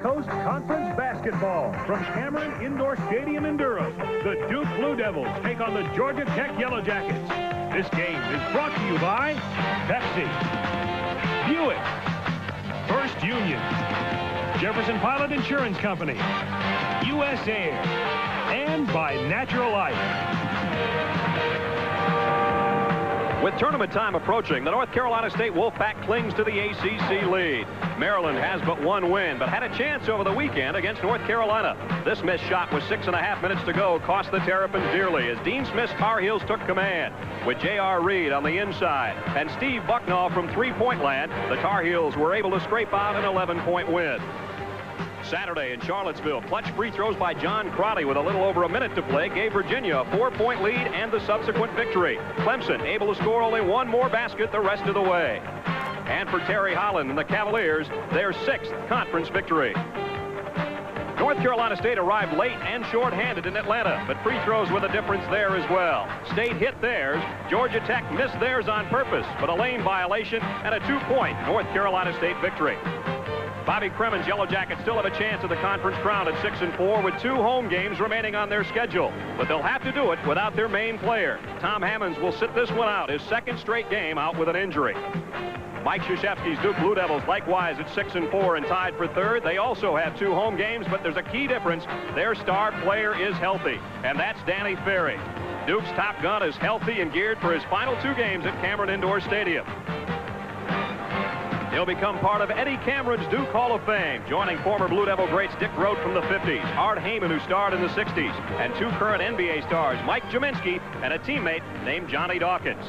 Coast Conference basketball from Cameron Indoor Stadium in Durham. The Duke Blue Devils take on the Georgia Tech Yellow Jackets. This game is brought to you by Pepsi, Buick, First Union, Jefferson Pilot Insurance Company, U.S. Air, and by Natural Life. With tournament time approaching, the North Carolina State Wolfpack clings to the ACC lead. Maryland has but one win, but had a chance over the weekend against North Carolina. This missed shot with 6.5 minutes to go cost the Terrapins dearly as Dean Smith's Tar Heels took command. With J.R. Reed on the inside and Steve Bucknall from three-point land, the Tar Heels were able to scrape out an 11-point win. Saturday in Charlottesville, clutch free throws by John Crotty with a little over a minute to play gave Virginia a 4-point lead and the subsequent victory. Clemson able to score only one more basket the rest of the way. And for Terry Holland and the Cavaliers, their 6th conference victory. North Carolina State arrived late and short-handed in Atlanta, but free throws were the difference there as well. State hit theirs. Georgia Tech missed theirs on purpose, but a lane violation and a 2-point North Carolina State victory. Bobby Kremen's Yellow Jackets still have a chance at the conference crown at 6-4 with 2 home games remaining on their schedule. But they'll have to do it without their main player. Tom Hammonds will sit this one out, his 2nd straight game out with an injury. Mike Krzyzewski's Duke Blue Devils likewise at 6-4 and tied for 3rd. They also have 2 home games, but there's a key difference. Their star player is healthy, and that's Danny Ferry. Duke's top gun is healthy and geared for his final 2 games at Cameron Indoor Stadium. He'll become part of Eddie Cameron's Duke Hall of Fame, joining former Blue Devil greats Dick Rote from the 50s, Art Heyman, who starred in the 60s, and 2 current NBA stars, Mike Jaminski and a teammate named Johnny Dawkins.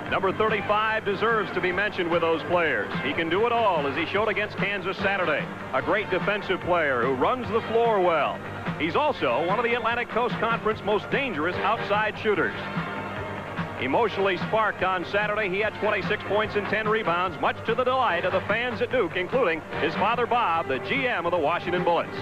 Number 35 deserves to be mentioned with those players. He can do it all, as he showed against Kansas Saturday. A great defensive player who runs the floor well. He's also one of the Atlantic Coast Conference most dangerous outside shooters. Emotionally sparked on Saturday, he had 26 points and 10 rebounds, much to the delight of the fans at Duke, including his father, Bob, the GM of the Washington Bullets.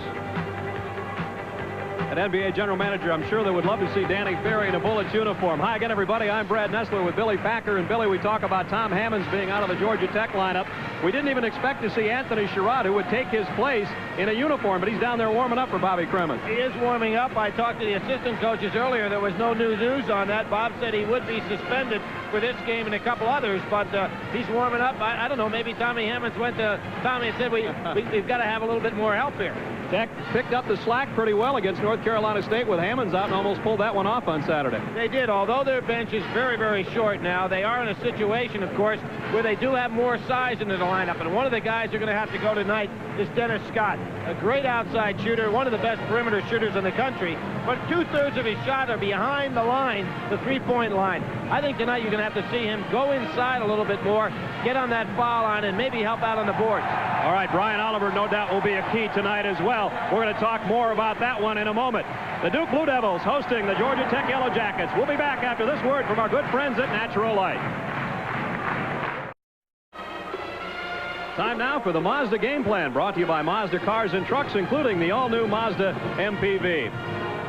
An NBA general manager, I'm sure, that would love to see Danny Ferry in a Bullets uniform. Hi again, everybody. I'm Brad Nessler with Billy Packer. And Billy, we talk about Tom Hammonds being out of the Georgia Tech lineup. We didn't even expect to see Anthony Sherrod, who would take his place in a uniform, but he's down there warming up for Bobby Kremen. He is warming up. I talked to the assistant coaches earlier. There was no new news on that. Bob said he would be suspended for this game and a couple others, but he's warming up. I don't know, maybe Tommy Hammonds went to Tommy and said, we've got to have a little bit more help here. Tech picked up the slack pretty well against North Carolina State with Hammonds out and almost pulled that one off on Saturday. They did. Although their bench is very, very short now, they are in a situation, of course, where they do have more size into the lineup. And one of the guys who are going to have to go tonight is Dennis Scott, a great outside shooter, one of the best perimeter shooters in the country. But 2/3 of his shots are behind the line, the three-point line. I think tonight you're going to have to see him go inside a little bit more, get on that foul line, and maybe help out on the board. All right, Brian Oliver no doubt will be a key tonight as well. We're going to talk more about that one in a moment. The Duke Blue Devils hosting the Georgia Tech Yellow Jackets. We'll be back after this word from our good friends at Natural Light. Time now for the Mazda Game Plan, brought to you by Mazda Cars and Trucks, including the all-new Mazda MPV.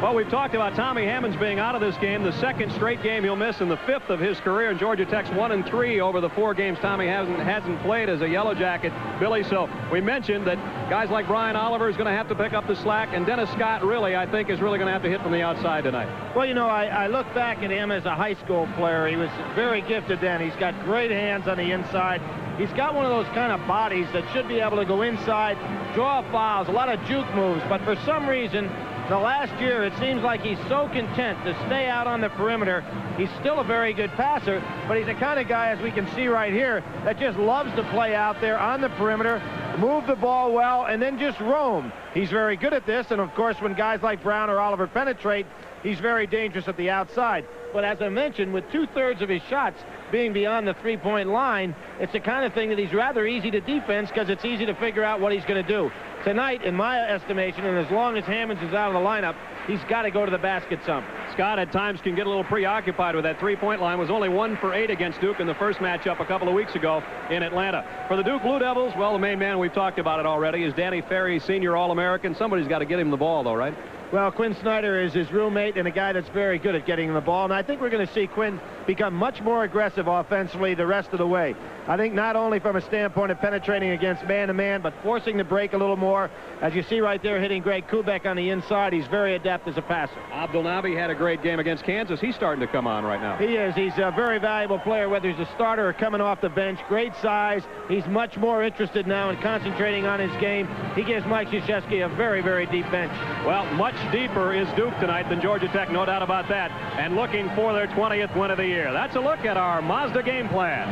Well, we've talked about Tommy Hammonds being out of this game, the 2nd straight game he'll miss, and the 5th of his career. And Georgia Tech's 1-3 over the 4 games Tommy hasn't played as a Yellow Jacket. Billy, so we mentioned that guys like Brian Oliver is going to have to pick up the slack, and Dennis Scott really, I think, is really going to have to hit from the outside tonight. Well, you know, I look back at him as a high school player. He was very gifted then. He's got great hands on the inside. He's got one of those kind of bodies that should be able to go inside, draw fouls, a lot of juke moves, but for some reason, the last year, it seems like he's so content to stay out on the perimeter. He's still a very good passer, but he's the kind of guy, as we can see right here, that just loves to play out there on the perimeter, move the ball well, and then just roam. He's very good at this, and of course, when guys like Brown or Oliver penetrate, he's very dangerous at the outside. But as I mentioned, with 2/3 of his shots being beyond the three-point line, it's the kind of thing that he's rather easy to defense because it's easy to figure out what he's going to do. Tonight, in my estimation, and as long as Hammonds is out of the lineup, he's got to go to the basket some. Scott at times can get a little preoccupied with that three-point line. Was only 1 for 8 against Duke in the first matchup a couple of weeks ago in Atlanta. For the Duke Blue Devils, well, the main man, we've talked about it already, is Danny Ferry, senior All-American. Somebody's got to get him the ball, though, right? Well, Quinn Snyder is his roommate and a guy that's very good at getting him the ball. And I think we're going to see Quinn become much more aggressive offensively the rest of the way. I think not only from a standpoint of penetrating against man-to-man, but forcing the break a little more. As you see right there, hitting Greg Kubek on the inside, he's very adept as a passer. Abdul Nabi had a great game against Kansas. He's starting to come on right now. He is. He's a very valuable player, whether he's a starter or coming off the bench. Great size. He's much more interested now in concentrating on his game. He gives Mike Krzyzewski a very, very deep bench. Well, much deeper is Duke tonight than Georgia Tech, no doubt about that, and looking for their 20th win of the year. That's a look at our Mazda game plan.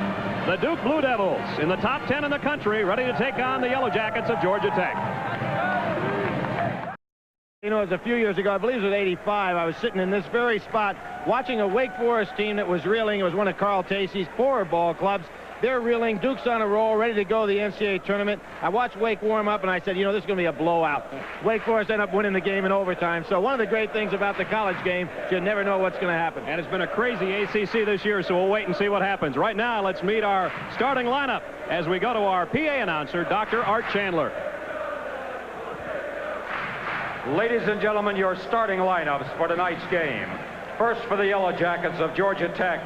The Duke Blue Devils in the top 10 in the country, ready to take on the Yellow Jackets of Georgia Tech. You know, it was a few years ago, I believe it was 85, I was sitting in this very spot watching a Wake Forest team that was reeling. It was one of Carl Tacey's poorer ball clubs. They're reeling. Duke's on a roll, ready to go to the NCAA tournament. I watched Wake warm up, and I said, you know, this is going to be a blowout. Wake Forest ended up winning the game in overtime. So one of the great things about the college game is you never know what's going to happen. And it's been a crazy ACC this year, so we'll wait and see what happens. Right now, let's meet our starting lineup as we go to our PA announcer, Dr. Art Chandler. Ladies and gentlemen, your starting lineups for tonight's game. First for the Yellow Jackets of Georgia Tech.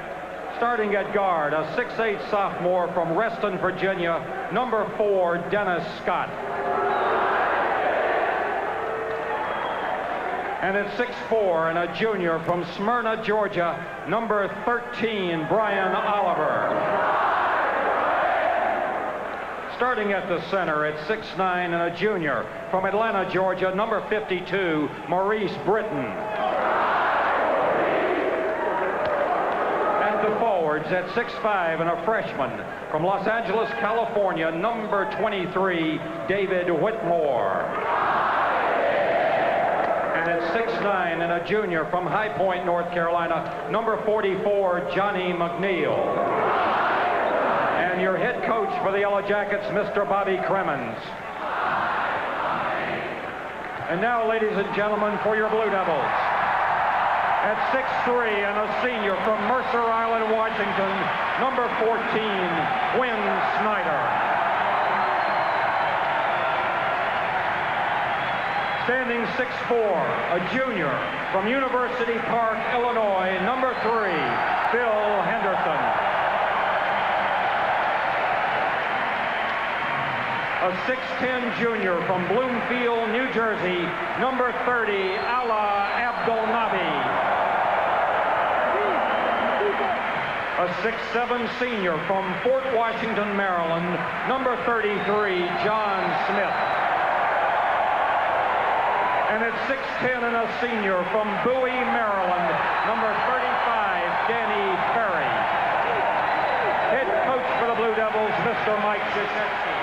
Starting at guard, a 6'8" sophomore from Reston, Virginia, number 4, Dennis Scott. And at 6'4" and a junior from Smyrna, Georgia, number 13, Brian Oliver. Starting at the center at 6'9" and a junior from Atlanta, Georgia, number 52, Maurice Britton. At 6'5" and a freshman from Los Angeles, California, number 23, David Whitmore. And at 6'9" and a junior from High Point, North Carolina, number 44, Johnny McNeil. And your head coach for the Yellow Jackets, Mr. Bobby Cremens. And now, ladies and gentlemen, for your Blue Devils. At 6'3" and a senior from Mercer Island, Washington, number 14, Quinn Snyder. Standing 6'4", a junior from University Park, Illinois, number 3, Phil Henderson. A 6'10" junior from Bloomfield, New Jersey, number 30, Ala Abdul Nabi. A 6'7" senior from Fort Washington, Maryland, number 33, John Smith. And at 6'10" and a senior from Bowie, Maryland, number 35, Danny Ferry. Head coach for the Blue Devils, Mr. Mike Krzyzewski.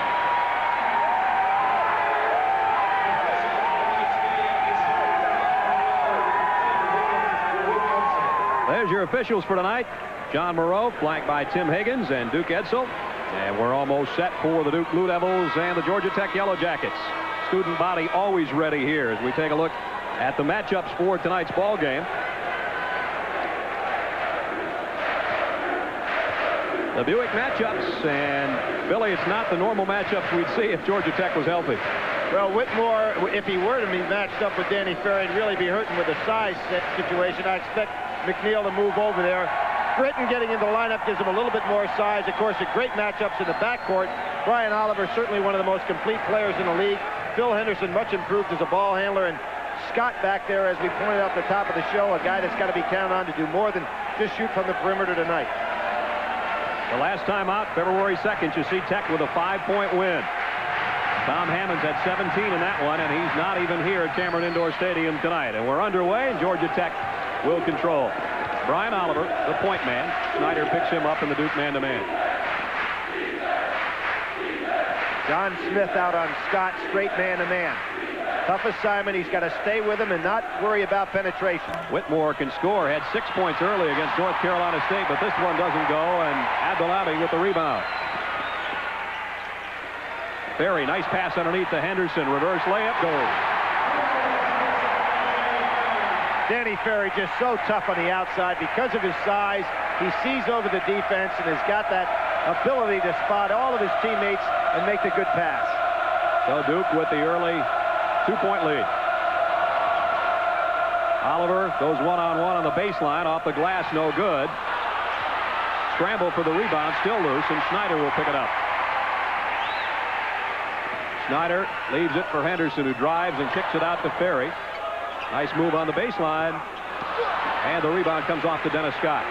There's your officials for tonight. John Moreau, flanked by Tim Higgins and Duke Edsel. And we're almost set for the Duke Blue Devils and the Georgia Tech Yellow Jackets. Student body always ready here as we take a look at the matchups for tonight's ball game. The Buick matchups, and Billy, it's not the normal matchups we'd see if Georgia Tech was healthy. Well, Whitmore, if he were to be matched up with Danny Ferry, he'd really be hurting with the size situation. I expect McNeil to move over there. Britton getting into the lineup gives him a little bit more size. Of course, the great matchups in the backcourt. Brian Oliver, certainly one of the most complete players in the league. Phil Henderson, much improved as a ball handler. And Scott back there, as we pointed out at the top of the show, a guy that's got to be counted on to do more than just shoot from the perimeter tonight. The last time out, February 2nd, you see Tech with a 5-point win. Tom Hammonds had 17 in that one, and he's not even here at Cameron Indoor Stadium tonight. And we're underway, and Georgia Tech will control. Brian Oliver, the point man. Snyder picks him up in the Duke man-to-man. John Smith out on Scott, straight man-to-man. Tough assignment. He's got to stay with him and not worry about penetration. Whitmore can score. Had 6 points early against North Carolina State, but this one doesn't go, and Abdulabi with the rebound. Ferry, nice pass underneath to Henderson. Reverse layup goes. Danny Ferry just so tough on the outside because of his size. He sees over the defense and has got that ability to spot all of his teammates and make the good pass. So Duke with the early 2-point lead. Oliver goes one-on-one on the baseline, off the glass, no good. scramble for the rebound, still loose, and Snyder will pick it up. Snyder leaves it for Henderson, who drives and kicks it out to Ferry. Nice move on the baseline. And the rebound comes off to Dennis Scott.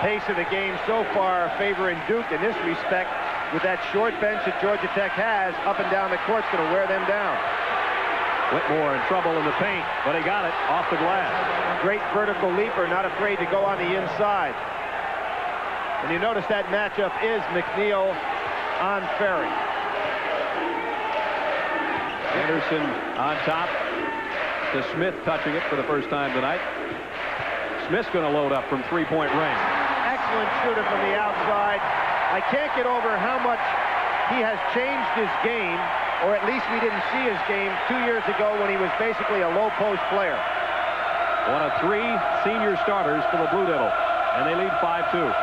Pace of the game so far favoring Duke in this respect. With that short bench that Georgia Tech has, up and down the court's going to wear them down. Whitmore in trouble in the paint, but he got it off the glass. Great vertical leaper, not afraid to go on the inside. And you notice that matchup is McNeil on Ferry. Anderson on top to Smith, touching it for the first time tonight. Smith's going to load up from three-point range. Excellent shooter from the outside. I can't get over how much he has changed his game, or at least we didn't see his game 2 years ago when he was basically a low-post player. One of 3 senior starters for the Blue Devils, and they lead 5-2.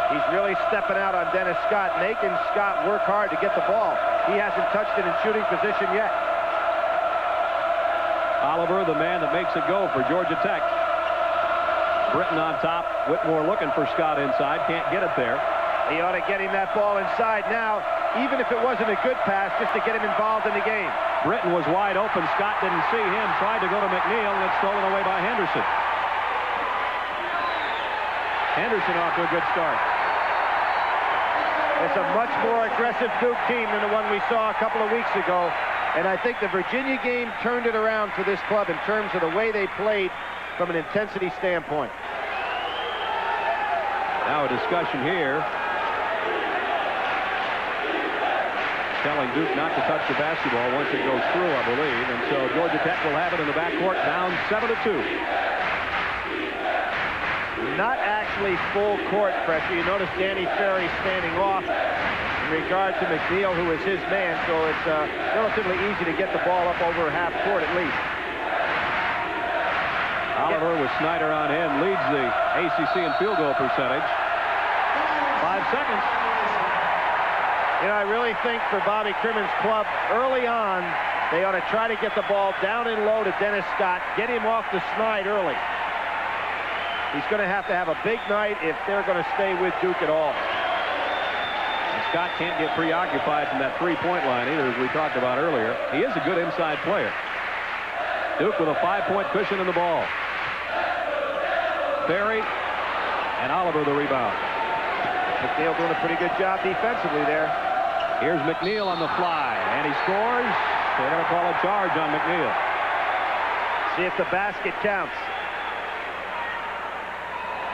He's really stepping out on Dennis Scott, making Scott work hard to get the ball. He hasn't touched it in shooting position yet. Oliver, the man that makes it go for Georgia Tech. Britton on top. Whitmore looking for Scott inside. Can't get it there. He ought to get him that ball inside now, even if it wasn't a good pass, just to get him involved in the game. Britton was wide open. Scott didn't see him. Tried to go to McNeil, and it's stolen away by Henderson. Henderson off to a good start. It's a much more aggressive Duke team than the one we saw a couple of weeks ago. And I think the Virginia game turned it around for this club in terms of the way they played from an intensity standpoint. Now a discussion here telling Duke not to touch the basketball once it goes through, I believe. And so Georgia Tech will have it in the backcourt, down 7-2. Not actually full court pressure. You notice Danny Ferry standing off in regard to McNeil, who is his man, so it's relatively easy to get the ball up over half court at least. Oliver with Snyder on in leads the ACC in field goal percentage. 5 seconds. You know, I really think for Bobby Crimmon's club, early on, they ought to try to get the ball down and low to Dennis Scott, get him off the snide early. He's going to have a big night if they're going to stay with Duke at all. And Scott can't get preoccupied from that three-point line either, as we talked about earlier. He is a good inside player. Duke with a 5-point cushion in the ball. Ferry and Oliver the rebound. McNeil doing a pretty good job defensively there. Here's McNeil on the fly, and he scores. They're going to call a charge on McNeil. See if the basket counts.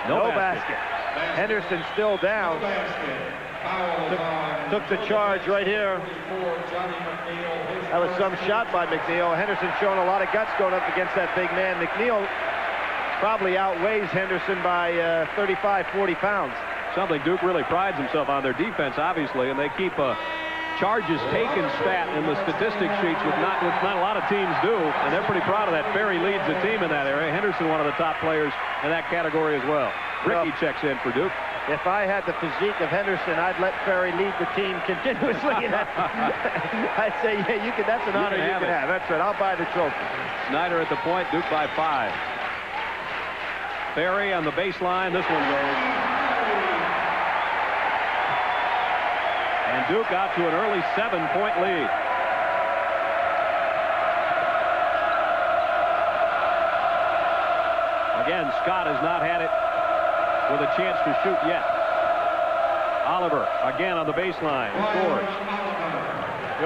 No basket. Henderson still down. Took the charge right here. That was some shot by McNeil. Henderson showing a lot of guts going up against that big man. McNeil probably outweighs Henderson by 35, 40 pounds. Something Duke really prides himself on, their defense, obviously, and they keep a charges taken stat in the statistic sheets, which not a lot of teams do, and they're pretty proud of that. Ferry leads the team in that area. Henderson, one of the top players in that category as well. Ricky checks in for Duke. If I had the physique of Henderson, I'd let Ferry lead the team continuously. I'd say, yeah, you can. That's an honor you can have. That's right. I'll buy the trophy. Snyder at the point. Duke by 5. Ferry on the baseline. This one goes. And Duke out to an early 7-point lead. Again, Scott has not had it with a chance to shoot yet. Oliver again on the baseline, scores.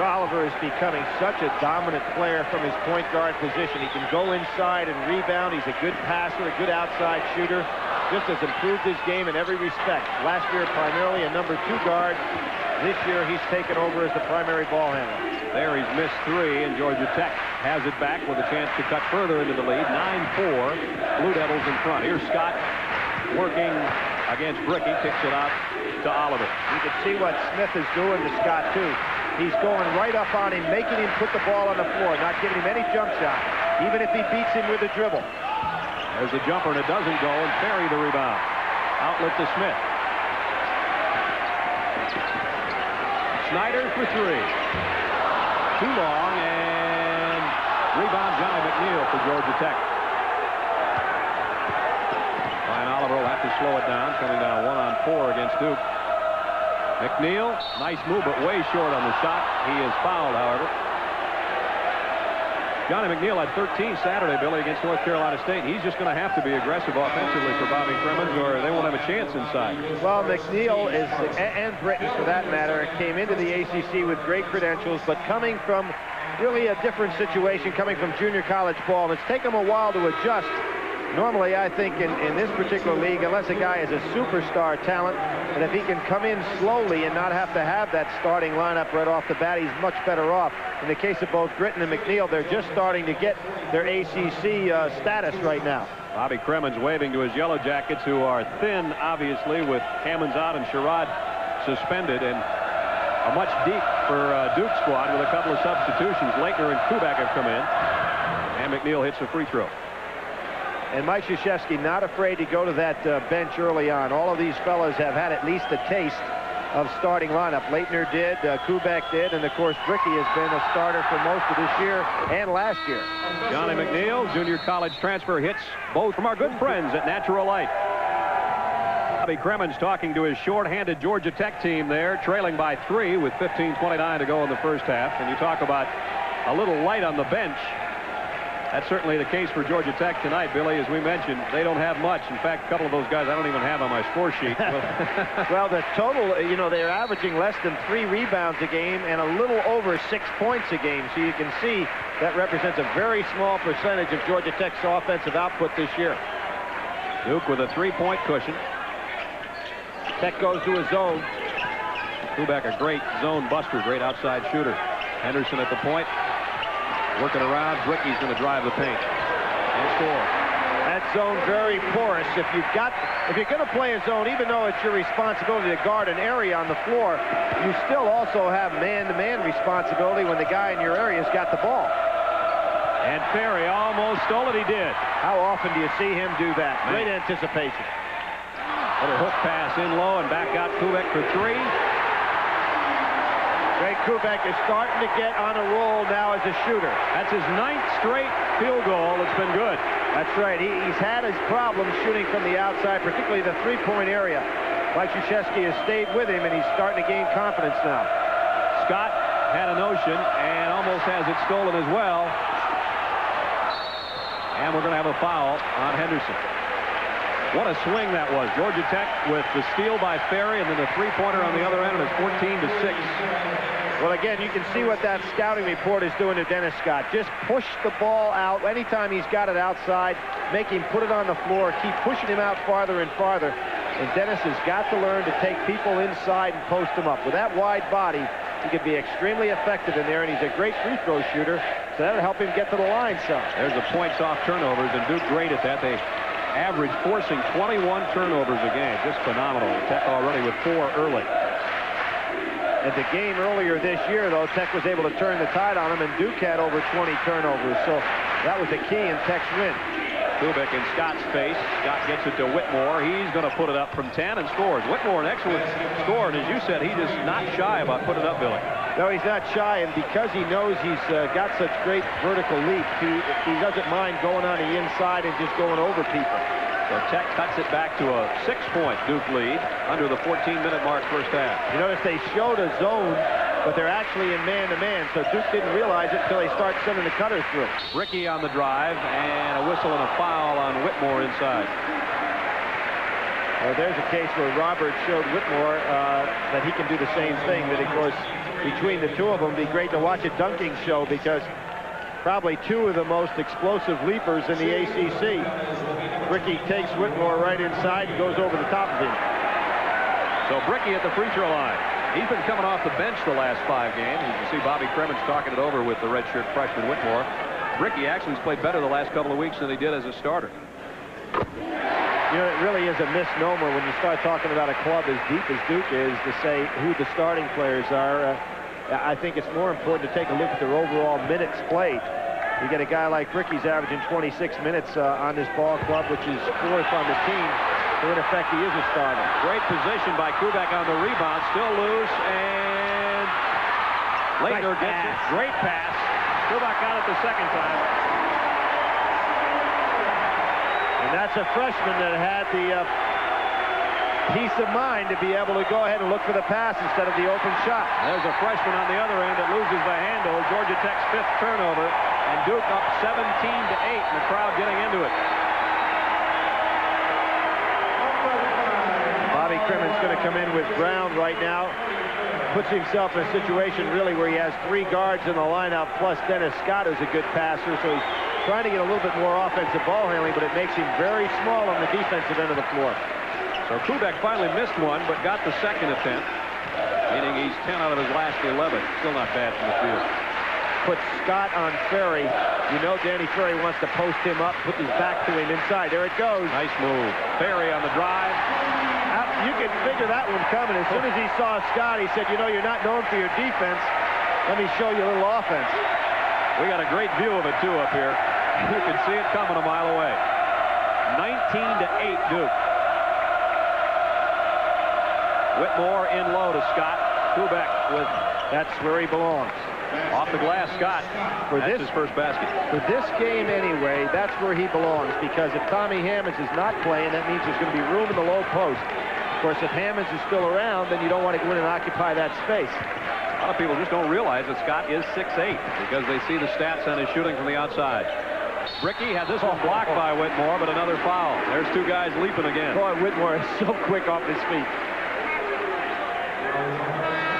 Oliver is becoming such a dominant player from his point guard position. He can go inside and rebound. He's a good passer, a good outside shooter. Just has improved his game in every respect. Last year, primarily a number 2 guard. This year, he's taken over as the primary ball handler. There, he's missed 3, and Georgia Tech has it back with a chance to cut further into the lead. 9-4, Blue Devils in front. Here's Scott working against Bricky, kicks it out to Oliver. You can see what Smith is doing to Scott, too. He's going right up on him, making him put the ball on the floor, not giving him any jump shot, even if he beats him with a dribble. There's a jumper, and it doesn't go, and Ferry the rebound. Outlet to Smith. Snyder for 3. Too long, and rebound Johnny McNeil for Georgia Tech. Ryan Oliver will have to slow it down, coming down 1-on-4 against Duke. McNeil, nice move, but way short on the shot. He is fouled, however. Johnny McNeil had 13 Saturday, Billy, against North Carolina State. He's just going to have to be aggressive offensively for Bobby Cremins, or they won't have a chance inside. Well, McNeil is, and Britton for that matter, came into the ACC with great credentials, but coming from really a different situation, coming from junior college ball. It's taken him a while to adjust. Normally, I think in this particular league, unless a guy is a superstar talent, and if he can come in slowly and not have to have that starting lineup right off the bat, he's much better off. In the case of both Britton and McNeil, they're just starting to get their ACC status right now. Bobby Cremins waving to his Yellow Jackets, who are thin, obviously, with Hammonds out and Sherrod suspended, and a much deep for Duke squad with a couple of substitutions. Leitner and Kubek have come in, and McNeil hits a free throw. And Mike Krzyzewski not afraid to go to that bench early on. All of these fellas have had at least a taste of starting lineup. Leitner did, Kubek did, and of course Bricky has been a starter for most of this year and last year. Johnny McNeil, junior college transfer, hits both from our good friends at Natural Light. Bobby Cremins talking to his short-handed Georgia Tech team there, trailing by 3 with 15:29 to go in the first half. And you talk about a little light on the bench. That's certainly the case for Georgia Tech tonight, Billy. As we mentioned, they don't have much. In fact, a couple of those guys I don't even have on my score sheet. Well, the total, you know, they're averaging less than 3 rebounds a game and a little over 6 points a game. So you can see that represents a very small percentage of Georgia Tech's offensive output this year. Duke with a 3-point cushion. Tech goes to a zone. Kubek, a great zone buster, great outside shooter. Henderson at the point. Working around, Bricky's going to drive the paint and score. That zone very porous. If you're going to play a zone, even though it's your responsibility to guard an area on the floor, you still also have man-to-man responsibility when the guy in your area's got the ball. And Ferry almost stole it. He did. How often do you see him do that? Great anticipation. Little hook pass in low and back out Kubek for 3. Greg Kubek is starting to get on a roll now as a shooter. That's his 9th straight field goal. It's been good. That's right. He's had his problems shooting from the outside, particularly the 3-point area. Mike Krzyzewski has stayed with him, and he's starting to gain confidence now. Scott had a notion and almost has it stolen as well. And we're going to have a foul on Henderson. What a swing that was. Georgia Tech with the steal by Ferry, and then the 3-pointer on the other end, and it's 14-6. Well, again, you can see what that scouting report is doing to Dennis Scott. Just push the ball out. Anytime he's got it outside, make him put it on the floor, keep pushing him out farther and farther. And Dennis has got to learn to take people inside and post them up. With that wide body, he could be extremely effective in there, and he's a great free throw shooter, so that'll help him get to the line some. There's the points off turnovers, and Duke great at that. They average forcing 21 turnovers a game. Just phenomenal. Tech already with 4 early. At the game earlier this year, though, Tech was able to turn the tide on them, and Duke had over 20 turnovers. So that was the key in Tech's win. Kubek in Scott's face. Scott gets it to Whitmore. He's going to put it up from 10 and scores. Whitmore, an excellent score, and as you said, he's just not shy about putting it up, Billy. No, he's not shy, and because he knows he's got such great vertical leap, he doesn't mind going on the inside and just going over people. So Tech cuts it back to a 6-point Duke lead under the 14-minute mark first half. You notice they showed a zone, but they're actually in man-to-man, so Duke didn't realize it until they start sending the cutters through. Ricky on the drive, and a whistle and a foul on Whitmore inside. Well, there's a case where Robert showed Whitmore that he can do the same thing, that, of course, between the two of them, it'd be great to watch a dunking show because probably 2 of the most explosive leapers in the ACC. Bricky takes Whitmore right inside and goes over the top of him. So Bricky at the free throw line. He's been coming off the bench the last 5 games. You can see Bobby Cremins talking it over with the redshirt freshman Whitmore. Bricky actually has played better the last couple of weeks than he did as a starter. You know, it really is a misnomer when you start talking about a club as deep as Duke is to say who the starting players are. I think it's more important to take a look at their overall minutes played. You get a guy like Bricky's averaging 26 minutes on this ball club, which is 4th on the team. So in effect, he is a starter. Great position by Kubek on the rebound. Still loose, and Leitner gets it. Great pass. Kubek got it the second time. And that's a freshman that had the peace of mind to be able to go ahead and look for the pass instead of the open shot. There's a freshman on the other end that loses the handle. Georgia Tech's 5th turnover, and Duke up 17-8, and the crowd getting into it. Bobby Crimmon's going to come in with Brown right now. Puts himself in a situation really where he has 3 guards in the lineup, plus Dennis Scott, who's a good passer, so he's trying to get a little bit more offensive ball handling, but it makes him very small on the defensive end of the floor. So Kubek finally missed one, but got the second attempt, meaning he's 10 out of his last 11. Still not bad from the field. Put Scott on Ferry. You know Danny Ferry wants to post him up, put his back to him inside. There it goes. Nice move. Ferry on the drive. You can figure that one coming. As soon as he saw Scott, he said, you know, you're not known for your defense. Let me show you a little offense. We got a great view of it, too, up here. You can see it coming a mile away. 19-8 Duke. Whitmore in low to Scott. Kubek with... That's where he belongs. Off the glass, Scott. That's his first basket. For this game anyway, that's where he belongs, because if Tommy Hammonds is not playing, that means there's going to be room in the low post. Of course, if Hammonds is still around, then you don't want to go in and occupy that space. A lot of people just don't realize that Scott is 6'8", because they see the stats on his shooting from the outside. Bricky had this one blocked by Whitmore, but another foul. There's 2 guys leaping again. Boy, Whitmore is so quick off his feet.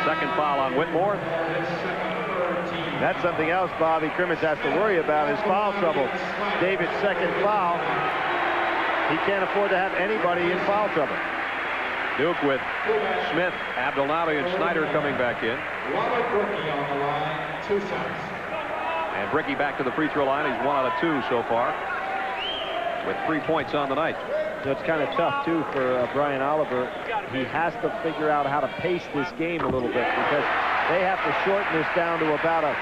Second foul on Whitmore. That's something else Bobby Crimmins has to worry about, is foul trouble. David's second foul. He can't afford to have anybody in foul trouble. Duke with Smith, Abdelnaby, and Snyder coming back in. And Bricky back to the free throw line. He's 1 out of 2 so far, with 3 points on the night. So it's kind of tough, too, for Brian Oliver. He has to figure out how to pace this game a little bit, because they have to shorten this down to about a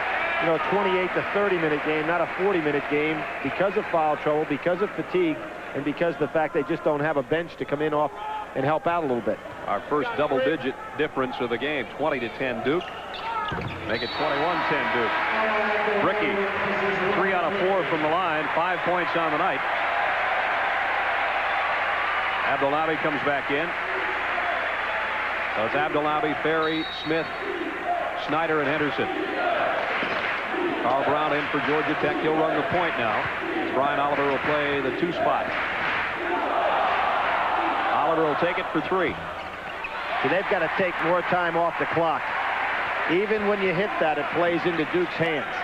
28 to 30-minute game, not a 40-minute game, because of foul trouble, because of fatigue, and because of the fact they just don't have a bench to come in off and help out a little bit. Our first double-digit difference of the game, 20-10 Duke. Make it 21-10 Duke. Bricky, 3 out of 4 from the line, 5 points on the night. Abdelnaby comes back in. So it's Abdelnaby, Ferry, Smith, Snyder, and Henderson. Carl Brown in for Georgia Tech. He'll run the point now. Brian Oliver will play the 2 spot. Oliver will take it for 3. So they've got to take more time off the clock. Even when you hit that, it plays into Duke's hands.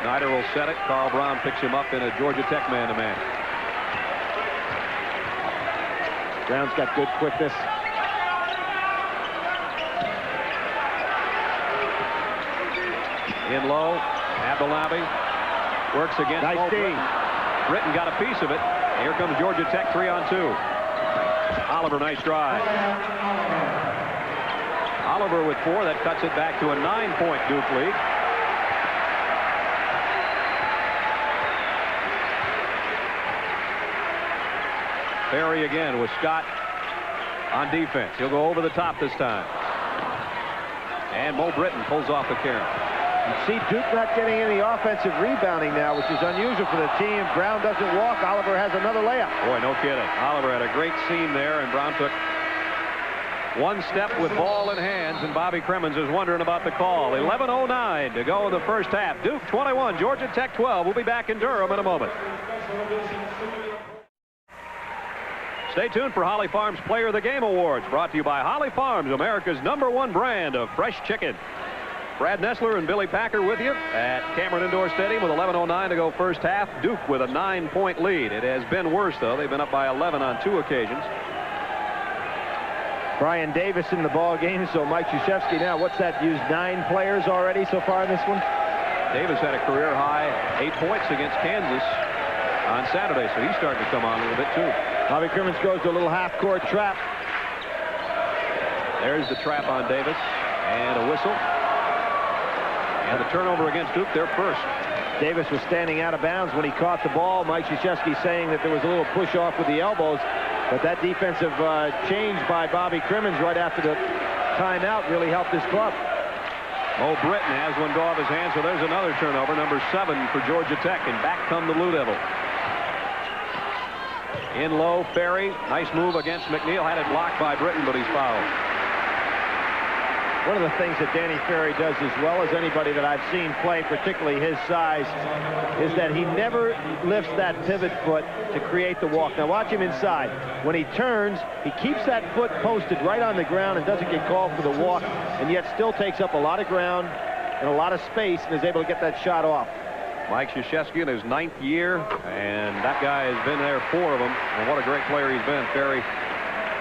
Snyder will set it. Carl Brown picks him up in a Georgia Tech man-to-man. Brown's got good quickness. In low, Abdelnaby works against nice Britton. Britton got a piece of it. Here comes Georgia Tech 3-on-2. Oliver, nice drive. Oliver with 4. That cuts it back to a 9-point Duke lead. Ferry again with Scott on defense. He'll go over the top this time. And Mo Britton pulls off the carom. You see Duke not getting any offensive rebounding now, which is unusual for the team. Brown doesn't walk. Oliver has another layup. Boy, no kidding. Oliver had a great seam there, and Brown took 1 step with ball in hands, and Bobby Crimmins is wondering about the call. 11:09 to go in the first half. Duke 21, Georgia Tech 12. We'll be back in Durham in a moment. Stay tuned for Holly Farms Player of the Game Awards, brought to you by Holly Farms, America's #1 brand of fresh chicken. Brad Nessler and Billy Packer with you at Cameron Indoor Stadium with 11:09 to go first half. Duke with a 9-point lead. It has been worse, though. They've been up by 11 on 2 occasions. Brian Davis in the ball game, so Mike Krzyzewski now, what's that, used 9 players already so far in this one? Davis had a career high 8 points against Kansas on Saturday, so he's starting to come on a little bit, too. Bobby Crimmins goes to a little half-court trap. There's the trap on Davis, and a whistle. And the turnover against Duke, their first. Davis was standing out of bounds when he caught the ball. Mike Krzyzewski saying that there was a little push-off with the elbows, but that defensive change by Bobby Crimmins right after the timeout really helped his club. Mo Britton has one go off his hands, so there's another turnover, number 7 for Georgia Tech, and back come the Blue Devils. In low, Ferry. Nice move against McNeil. Had it blocked by Britton, but he's fouled. One of the things that Danny Ferry does as well as anybody that I've seen play, particularly his size, is that he never lifts that pivot foot to create the walk. Now watch him inside. When he turns, he keeps that foot posted right on the ground and doesn't get called for the walk, and yet still takes up a lot of ground and a lot of space and is able to get that shot off. Mike Krzyzewski in his 9th year, and that guy has been there 4 of them. And what a great player he's been. Ferry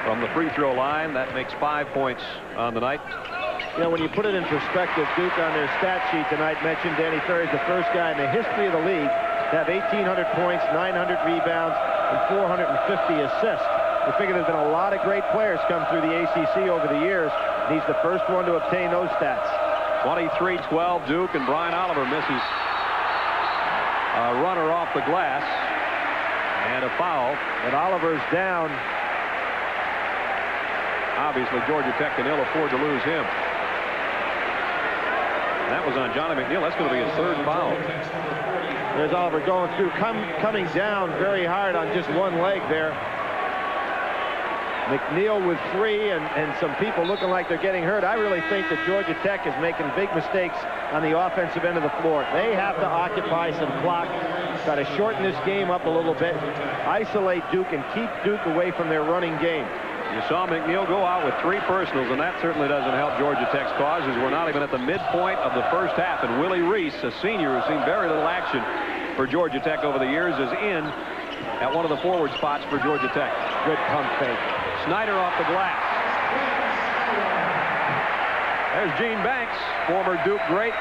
from the free throw line. That makes 5 points on the night. You know, when you put it in perspective, Duke on their stat sheet tonight mentioned Danny Ferry is the first guy in the history of the league to have 1,800 points, 900 rebounds, and 450 assists. You figure there's been a lot of great players come through the ACC over the years, and he's the first one to obtain those stats. 23-12 Duke, and Brian Oliver misses a runner off the glass, and a foul. And Oliver's down. Obviously, Georgia Tech can ill afford to lose him. That was on Johnny McNeil. That's going to be his 3rd foul. There's Oliver going through, coming down very hard on just one leg there. McNeil with 3, and some people looking like they're getting hurt. I really think that Georgia Tech is making big mistakes on the offensive end of the floor. They have to occupy some clock, try to shorten this game up a little bit, isolate Duke, and keep Duke away from their running game. You saw McNeil go out with 3 personals, and that certainly doesn't help Georgia Tech's cause, as we're not even at the midpoint of the first half. And Willie Reese, a senior who's seen very little action for Georgia Tech over the years, is in at one of the forward spots for Georgia Tech. Good pump fake. Snyder off the glass. There's Gene Banks, former Duke great,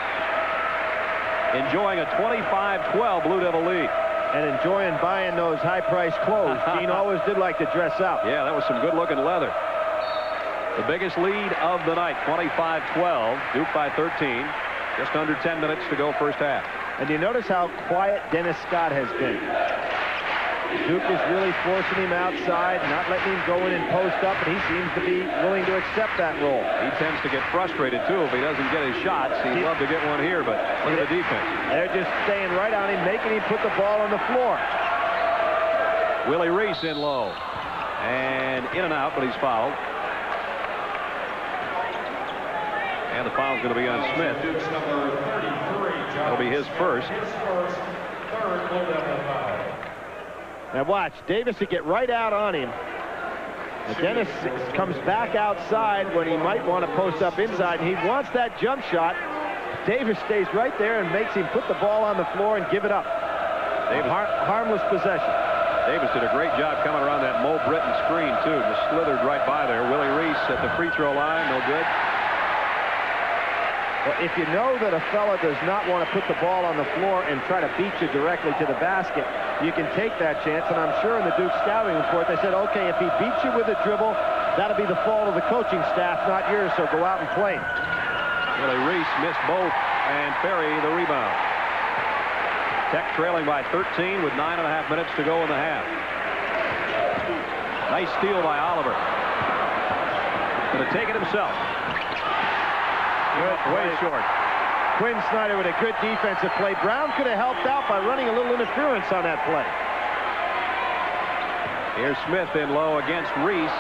enjoying a 25-12 Blue Devil lead. And enjoying buying those high-priced clothes. Gene always did like to dress up. Yeah, that was some good-looking leather. The biggest lead of the night, 25-12. Duke by 13. Just under 10 minutes to go first half. And you notice how quiet Dennis Scott has been. Duke is really forcing him outside, not letting him go in and post up, and he seems to be willing to accept that role. He tends to get frustrated, too, if he doesn't get his shots. He'd love to get one here, but look at the defense. They're just staying right on him, making him put the ball on the floor. Willie Reese in low. And in and out, but he's fouled. And the foul's going to be on Smith. That'll be his first. Now watch, Davis to get right out on him. And Dennis comes back outside when he might want to post up inside, and he wants that jump shot. Davis stays right there and makes him put the ball on the floor and give it up. Harmless possession. Davis did a great job coming around that Mo Britton screen, too. Just slithered right by there. Willie Reese at the free throw line, no good. Well, if you know that a fella does not want to put the ball on the floor and try to beat you directly to the basket, you can take that chance. And I'm sure in the Duke scouting report, they said, okay, if he beats you with a dribble, that'll be the fault of the coaching staff, not yours, so go out and play. Willie Reese missed both, and Ferry the rebound. Tech trailing by 13 with 9.5 minutes to go in the half. Nice steal by Oliver. Going to take it himself. Way short. Quinn Snyder with a good defensive play. Brown could have helped out by running a little interference on that play. Here's Smith in low against Reese.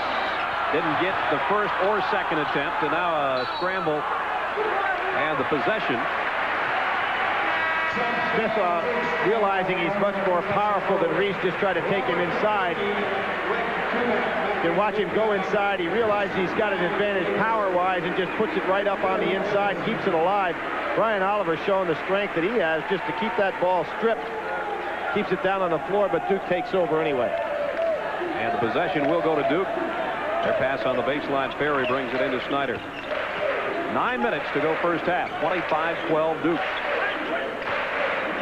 Didn't get the first or second attempt, and now a scramble and the possession. Smith realizing he's much more powerful than Reese, just tried to take him inside. You can watch him go inside. He realizes he's got an advantage power-wise and just puts it right up on the inside and keeps it alive. Brian Oliver showing the strength that he has just to keep that ball stripped. Keeps it down on the floor, but Duke takes over anyway. And the possession will go to Duke. Their pass on the baseline. Ferry brings it into Snyder. 9 minutes to go first half. 25-12 Duke.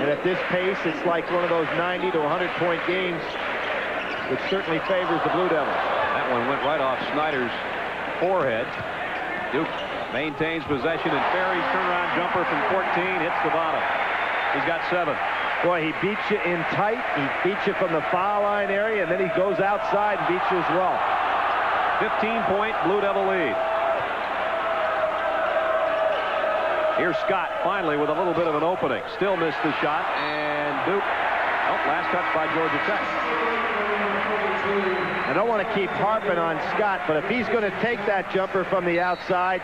And at this pace, it's like one of those 90 to 100-point games, which certainly favors the Blue Devils. That one went right off Snyder's forehead. Duke maintains possession, and Ferry's turnaround jumper from 14 hits the bottom. He's got 7. Boy, he beats you in tight. He beats you from the foul line area, and then he goes outside and beats you as well. 15-point Blue Devil lead. Here's Scott finally with a little bit of an opening. Still missed the shot, and Duke Oh, last touch by Georgia Tech. I don't want to keep harping on Scott, but if he's going to take that jumper from the outside,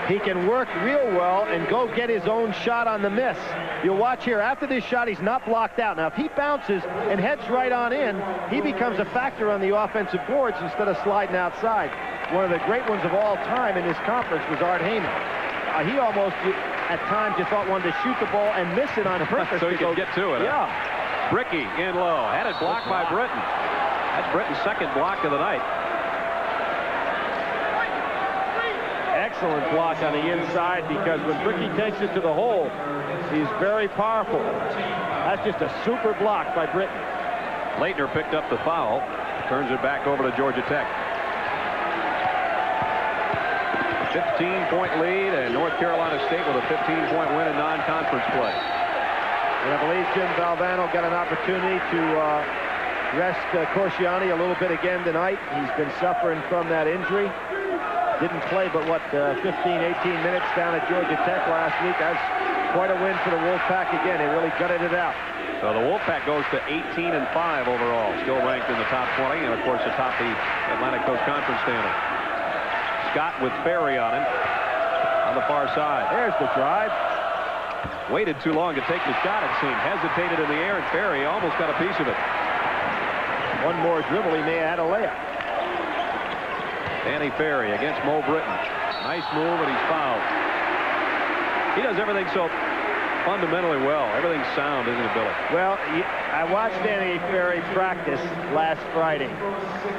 he can work real well and go get his own shot on the miss. You'll watch here, after this shot, he's not blocked out. Now, if he bounces and heads right on in, he becomes a factor on the offensive boards instead of sliding outside. One of the great ones of all time in this conference was Art Heyman. He almost, at times, you thought wanted to shoot the ball and miss it on purpose. So he could get to it. Yeah. Bricky in low. Had it blocked by Britton. That's Britton's second block of the night. Excellent block on the inside, because when Bricky takes it to the hole, he's very powerful. That's just a super block by Britton. Leitner picked up the foul. Turns it back over to Georgia Tech. 15-point lead, and North Carolina State with a 15-point win in non-conference play. And I believe Jim Valvano got an opportunity to rest Corciani a little bit again tonight. He's been suffering from that injury. Didn't play but, 15, 18 minutes down at Georgia Tech last week. That's quite a win for the Wolfpack again. They really gutted it out. So the Wolfpack goes to 18-5 overall, still ranked in the top 20, and of course atop the Atlantic Coast Conference standing. Scott with Ferry on him on the far side. There's the drive. Waited too long to take the shot, it seemed. Hesitated in the air, and Ferry almost got a piece of it. One more dribble, he may have had a layup. Danny Ferry against Mo Britton. Nice move, and he's fouled. He does everything so fundamentally well. Everything's sound, isn't it, Billy? Well, I watched Danny Ferry practice last Friday,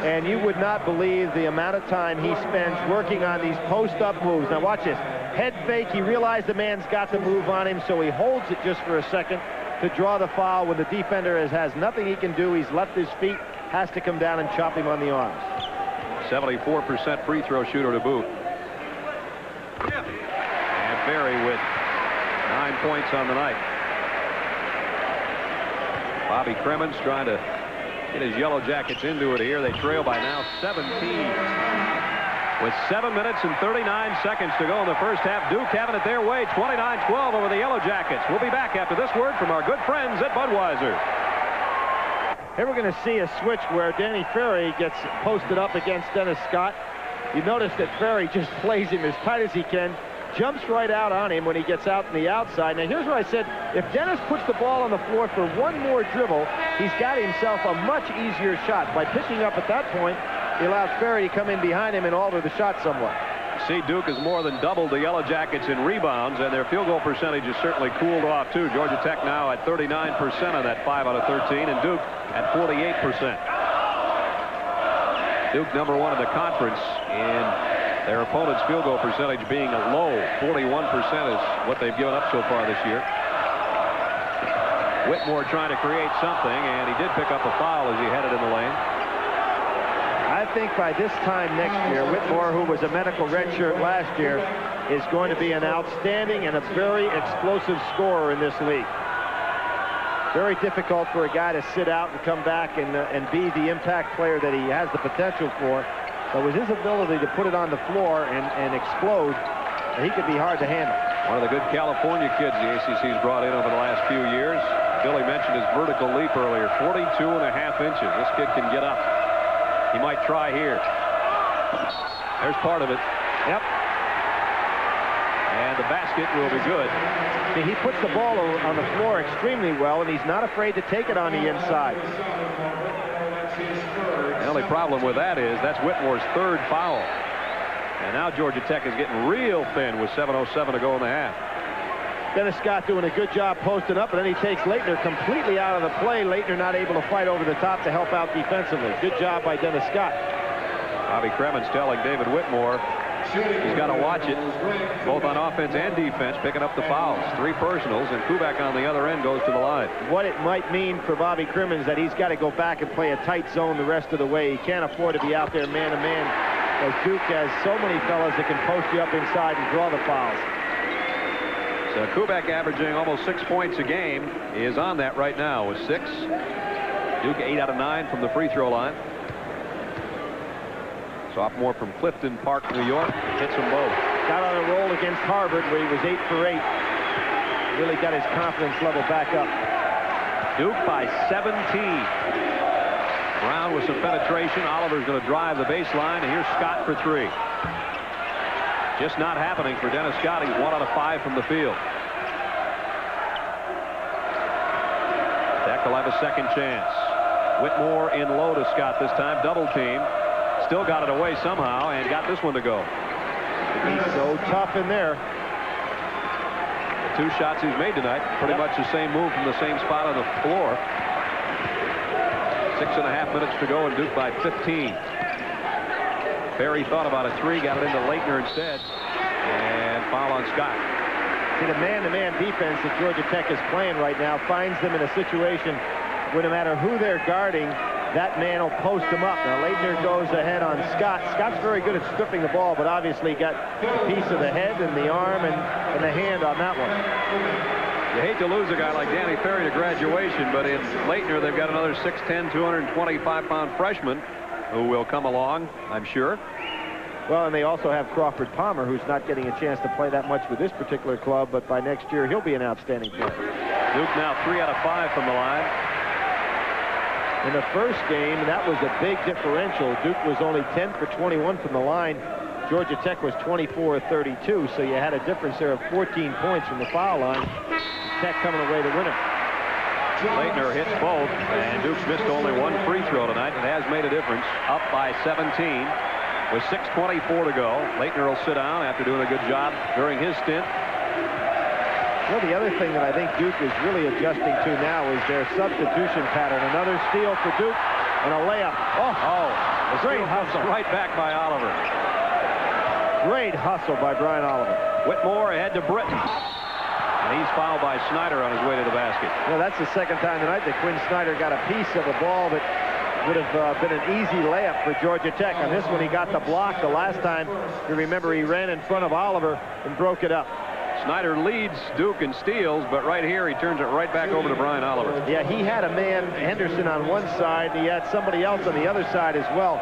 and you would not believe the amount of time he spends working on these post-up moves. Now watch this. Head fake. He realized the man's got the move on him, so he holds it just for a second to draw the foul when the defender has nothing he can do. He's left his feet, has to come down and chop him on the arms. 74% free throw shooter to boot. And Ferry with 9 points on the night. Bobby Cremins trying to get his Yellow Jackets into it here. They trail by now 17. With 7 minutes and 39 seconds to go in the first half, Duke having it their way, 29-12 over the Yellow Jackets. We'll be back after this word from our good friends at Budweiser. Here we're going to see a switch where Danny Ferry gets posted up against Dennis Scott. You notice that Ferry just plays him as tight as he can, jumps right out on him when he gets out on the outside. Now here's what I said. If Dennis puts the ball on the floor for one more dribble, he's got himself a much easier shot. By picking up at that point, he allows Ferry to come in behind him and alter the shot somewhat. See, Duke has more than doubled the Yellow Jackets in rebounds, and their field goal percentage has certainly cooled off, too. Georgia Tech now at 39% on that 5 out of 13, and Duke at 48%. Duke #1 in the conference in their opponent's field goal percentage being a low 41% is what they've given up so far this year. Whitmore trying to create something, and he did pick up a foul as he headed in the lane. I think by this time next year, Whitmore, who was a medical redshirt last year, is going to be an outstanding and a very explosive scorer in this league. Very difficult for a guy to sit out and come back and be the impact player that he has the potential for. But with his ability to put it on the floor and explode, he could be hard to handle. One of the good California kids the ACC's brought in over the last few years. Billy mentioned his vertical leap earlier, 42.5 inches. This kid can get up. He might try here. There's part of it. Yep. And the basket will be good. See, he puts the ball on the floor extremely well, and he's not afraid to take it on the inside. The only problem with that is that's Whitmore's third foul. And now Georgia Tech is getting real thin with 7:07 to go in the half. Dennis Scott doing a good job posting up, and then he takes Leitner completely out of the play. Leitner not able to fight over the top to help out defensively. Good job by Dennis Scott. Bobby Cremins telling David Whitmore he's got to watch it, both on offense and defense, picking up the fouls. 3 personals, and Kubak on the other end goes to the line. What it might mean for Bobby Cremins that he's got to go back and play a tight zone the rest of the way. He can't afford to be out there man-to-man, as Duke has so many fellas that can post you up inside and draw the fouls. So Kubak, averaging almost 6 points a game, is on that right now with 6. Duke 8 out of 9 from the free throw line. Sophomore from Clifton Park, New York, hits them both. Got on a roll against Harvard where he was 8 for 8. Really got his confidence level back up. Duke by 17. Brown with some penetration. Oliver's going to drive the baseline, and here's Scott for 3. Just not happening for Dennis Scott. He's 1 out of 5 from the field. Tech will have a second chance. Whitmore in low to Scott this time. Double team. Still got it away somehow and got this one to go. He's so tough in there. The 2 shots he's made tonight, pretty much the same move from the same spot on the floor. 6.5 minutes to go, and Duke by 15. Perry thought about a 3, got it into Leitner instead, and foul on Scott. See, the man-to-man defense that Georgia Tech is playing right now finds them in a situation where no matter who they're guarding, that man will post them up. Now, Leitner goes ahead on Scott. Scott's very good at stripping the ball, but obviously got a piece of the head and the arm and the hand on that one. You hate to lose a guy like Danny Ferry to graduation, but in Leitner, they've got another 6'10", 225-pound freshman who will come along, I'm sure. Well, and they also have Crawford Palmer, who's not getting a chance to play that much with this particular club, but by next year, he'll be an outstanding player. Duke now 3 out of 5 from the line. In the first game, that was a big differential. Duke was only 10 for 21 from the line. Georgia Tech was 24 of 32, so you had a difference there of 14 points from the foul line. Tech coming away the winner. Leitner hits both, and Duke's missed only 1 free throw tonight. It has made a difference. Up by 17 with 6:24 to go. Leitner will sit down after doing a good job during his stint. Well, the other thing that I think Duke is really adjusting to now is their substitution pattern. Another steal for Duke and a layup. Oh, great hustle. Right back by Oliver. Great hustle by Brian Oliver. Whitmore ahead to Britton. And he's fouled by Snyder on his way to the basket. Well, that's the second time tonight that Quinn Snyder got a piece of a ball that would have been an easy layup for Georgia Tech. On this one, he got the block. The last time, you remember, he ran in front of Oliver and broke it up. Snyder leads Duke in steals, but right here he turns it right back over to Brian Oliver. Yeah, he had a man, Henderson, on one side. He had somebody else on the other side as well.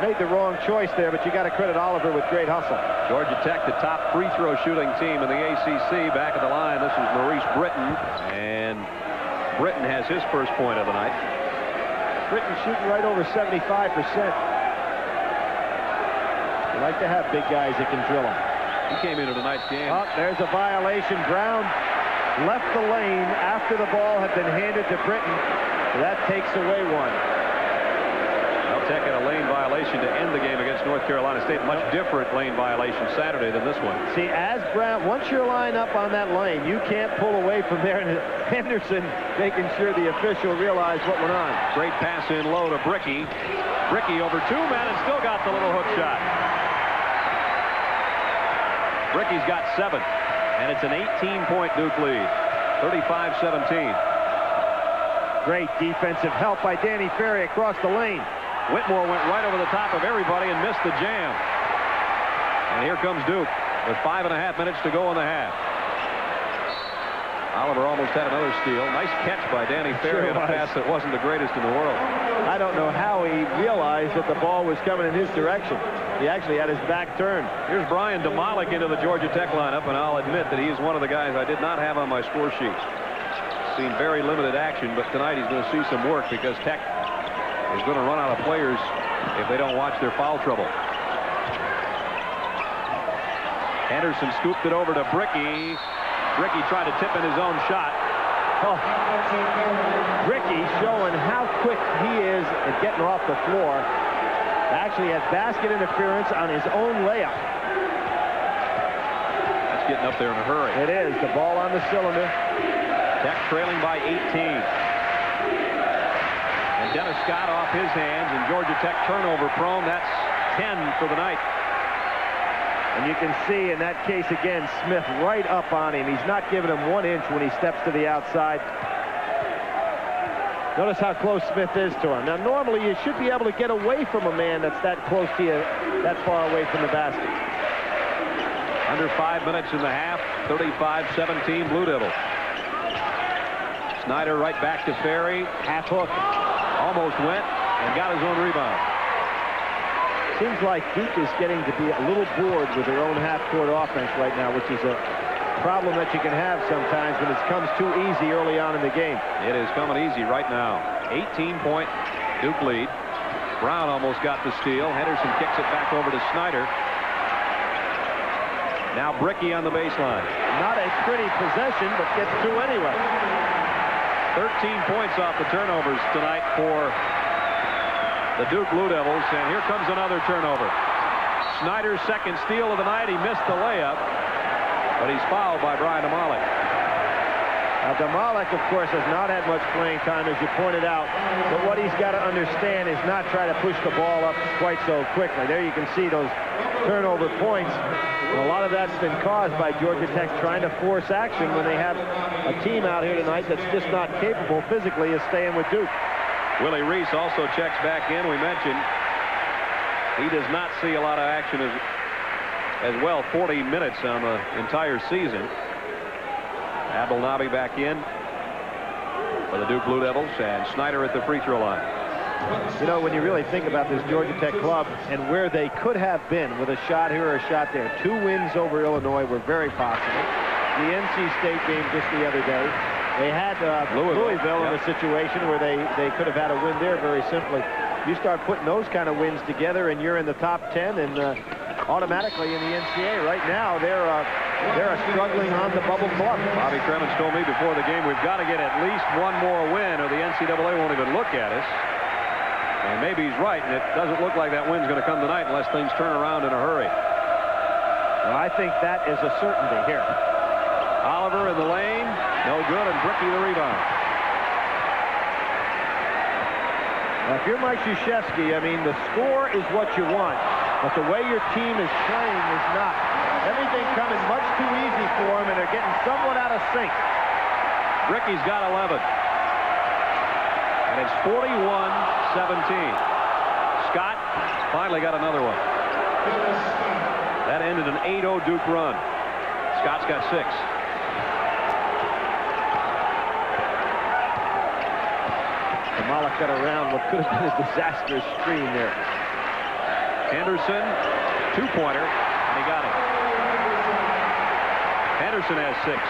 Made the wrong choice there, but you got to credit Oliver with great hustle. Georgia Tech, the top free throw shooting team in the ACC, back at the line. This is Maurice Britton, and Britton has his first point of the night. Britton shooting right over 75%. You like to have big guys that can drill them. He came into tonight's game. Oh, there's a violation. Brown left the lane after the ball had been handed to Britton. So that takes away one. Well, Tech had a lane violation to end the game against North Carolina State. Much different lane violation Saturday than this one. See, as Brown, once you're lined up on that lane, you can't pull away from there. And Henderson making sure the official realized what went on. Great pass in low to Bricky. Bricky over 2 men and still got the little hook shot. Bricky's got 7, and it's an 18-point Duke lead, 35-17. Great defensive help by Danny Ferry across the lane. Whitmore went right over the top of everybody and missed the jam. And here comes Duke with 5.5 minutes to go in the half. Oliver almost had another steal. Nice catch by Danny Ferry on a pass that wasn't the greatest in the world. I don't know how he realized that the ball was coming in his direction. He actually had his back turned. Here's Brian Domalik into the Georgia Tech lineup, and I'll admit that he is one of the guys I did not have on my score sheet. Seen very limited action, but tonight he's going to see some work because Tech is going to run out of players if they don't watch their foul trouble. Henderson scooped it over to Bricky. Bricky tried to tip in his own shot. Oh. Bricky showing how quick he is at getting off the floor. Actually had basket interference on his own layup. That's getting up there in a hurry. It is. The ball on the cylinder. Tech trailing by 18. And Dennis Scott off his hands, and Georgia Tech turnover prone. That's 10 for the night. And you can see in that case again, Smith right up on him. He's not giving him 1 inch when he steps to the outside. Notice how close Smith is to him. Now, normally you should be able to get away from a man that's that close to you, that far away from the basket. Under 5 minutes in the half, 35-17 Blue Devils. Snyder right back to Ferry. Half hook. Almost went and got his own rebound. Seems like Duke is getting to be a little bored with their own half-court offense right now, which is a problem that you can have sometimes when it comes too easy early on in the game. It is coming easy right now. 18-point Duke lead. Brown almost got the steal. Henderson kicks it back over to Snyder. Now Bricky on the baseline. Not a pretty possession, but gets two anyway. 13 points off the turnovers tonight for the Duke Blue Devils, and here comes another turnover. Snyder's second steal of the night. He missed the layup, but he's fouled by Brian Amalik. Now, Damalik, of course, has not had much playing time, as you pointed out, but what he's got to understand is not try to push the ball up quite so quickly. There you can see those turnover points. And a lot of that's been caused by Georgia Tech trying to force action when they have a team out here tonight that's just not capable physically of staying with Duke. Willie Reese also checks back in. We mentioned he does not see a lot of action as well. 40 minutes on the entire season. Abdelnaby back in for the Duke Blue Devils, and Snyder at the free throw line. You know, when you really think about this Georgia Tech club and where they could have been with a shot here or a shot there, 2 wins over Illinois were very possible. The NC State game just the other day. They had Louisville in a situation where they could have had a win there very simply. You start putting those kind of wins together and you're in the top 10 and automatically in the NCAA. Right now, they're a struggling on the bubble club. Bobby Cremins told me before the game, we've got to get at least one more win or the NCAA won't even look at us. And maybe he's right, and it doesn't look like that win's going to come tonight unless things turn around in a hurry. Well, I think that is a certainty here. Oliver in the lane, no good, and Bricky the rebound. Now, if you're Mike Krzyzewski, I mean, the score is what you want, but the way your team is playing is not. Everything coming much too easy for them, and they're getting somewhat out of sync. Bricky's got 11. And it's 41-17. Scott finally got another one. That ended an 8-0 Duke run. Scott's got 6. Damalik got around what could have been a disastrous screen there. Henderson, 2-pointer, and he got it. Henderson has 6.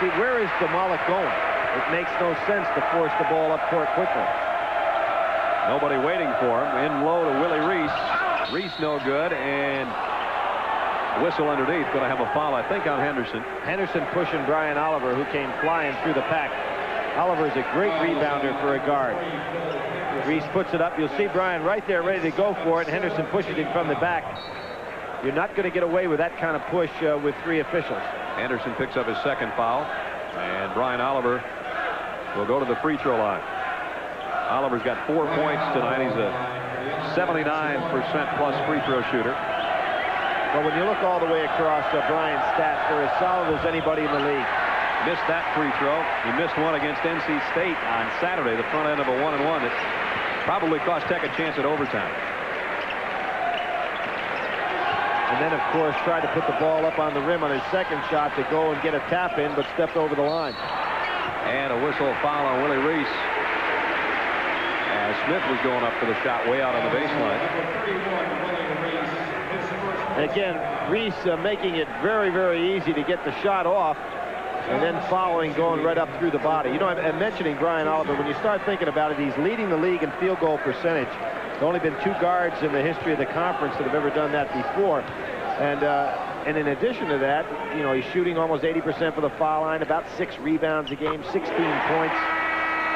See, where is Damalik going? It makes no sense to force the ball up court quickly. Nobody waiting for him. In low to Willie Reese. Reese no good, and whistle underneath. Going to have a foul, I think, on Henderson. Henderson pushing Brian Oliver, who came flying through the pack. Oliver is a great rebounder for a guard. Reese puts it up. You'll see Brian right there ready to go for it. Henderson pushes him from the back. You're not going to get away with that kind of push with 3 officials. Henderson picks up his second foul, and Brian Oliver will go to the free throw line. Oliver's got 4 points tonight. He's a 79% plus free throw shooter. Well, when you look all the way across Brian's stats, they're as solid as anybody in the league. Missed that free throw. He missed one against NC State on Saturday, the front end of a 1-and-1 that probably cost Tech a chance at overtime. And then, of course, tried to put the ball up on the rim on his second shot to go and get a tap in, but stepped over the line. And a whistle foul on Willie Reese. As Smith was going up for the shot way out on the baseline. And again, Reese making it very, very easy to get the shot off, and then following, going right up through the body. You know, I'm mentioning Brian Oliver. When you start thinking about it, he's leading the league in field goal percentage. There's only been 2 guards in the history of the conference that have ever done that before. And in addition to that, you know, he's shooting almost 80% for the foul line, about 6 rebounds a game, 16 points.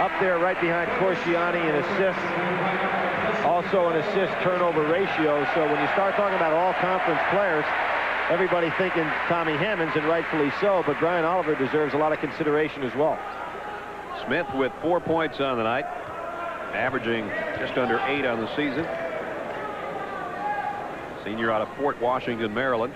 Up there right behind Corsiani in assists. Also an assist-turnover ratio. So when you start talking about all-conference players, everybody thinking Tommy Hammonds, and rightfully so, but Brian Oliver deserves a lot of consideration as well. Smith with 4 points on the night, averaging just under 8 on the season. Senior out of Fort Washington, Maryland.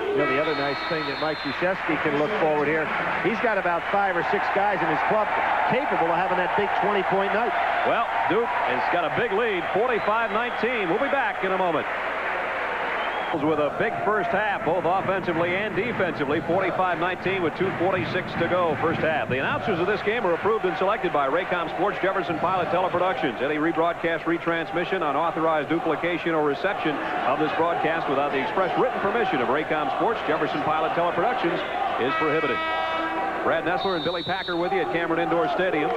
You know, the other nice thing that Mike Krzyzewski can look forward here, he's got about 5 or 6 guys in his club capable of having that big 20-point night. Well, Duke has got a big lead, 45-19. We'll be back in a moment. with a big first half, both offensively and defensively. 45-19 with 2:46 to go first half. The announcers of this game are approved and selected by Raycom Sports, Jefferson Pilot Teleproductions. Any rebroadcast, retransmission, unauthorized duplication, or reception of this broadcast without the express written permission of Raycom Sports, Jefferson Pilot Teleproductions is prohibited. Brad Nessler and Billy Packer with you at Cameron Indoor Stadium.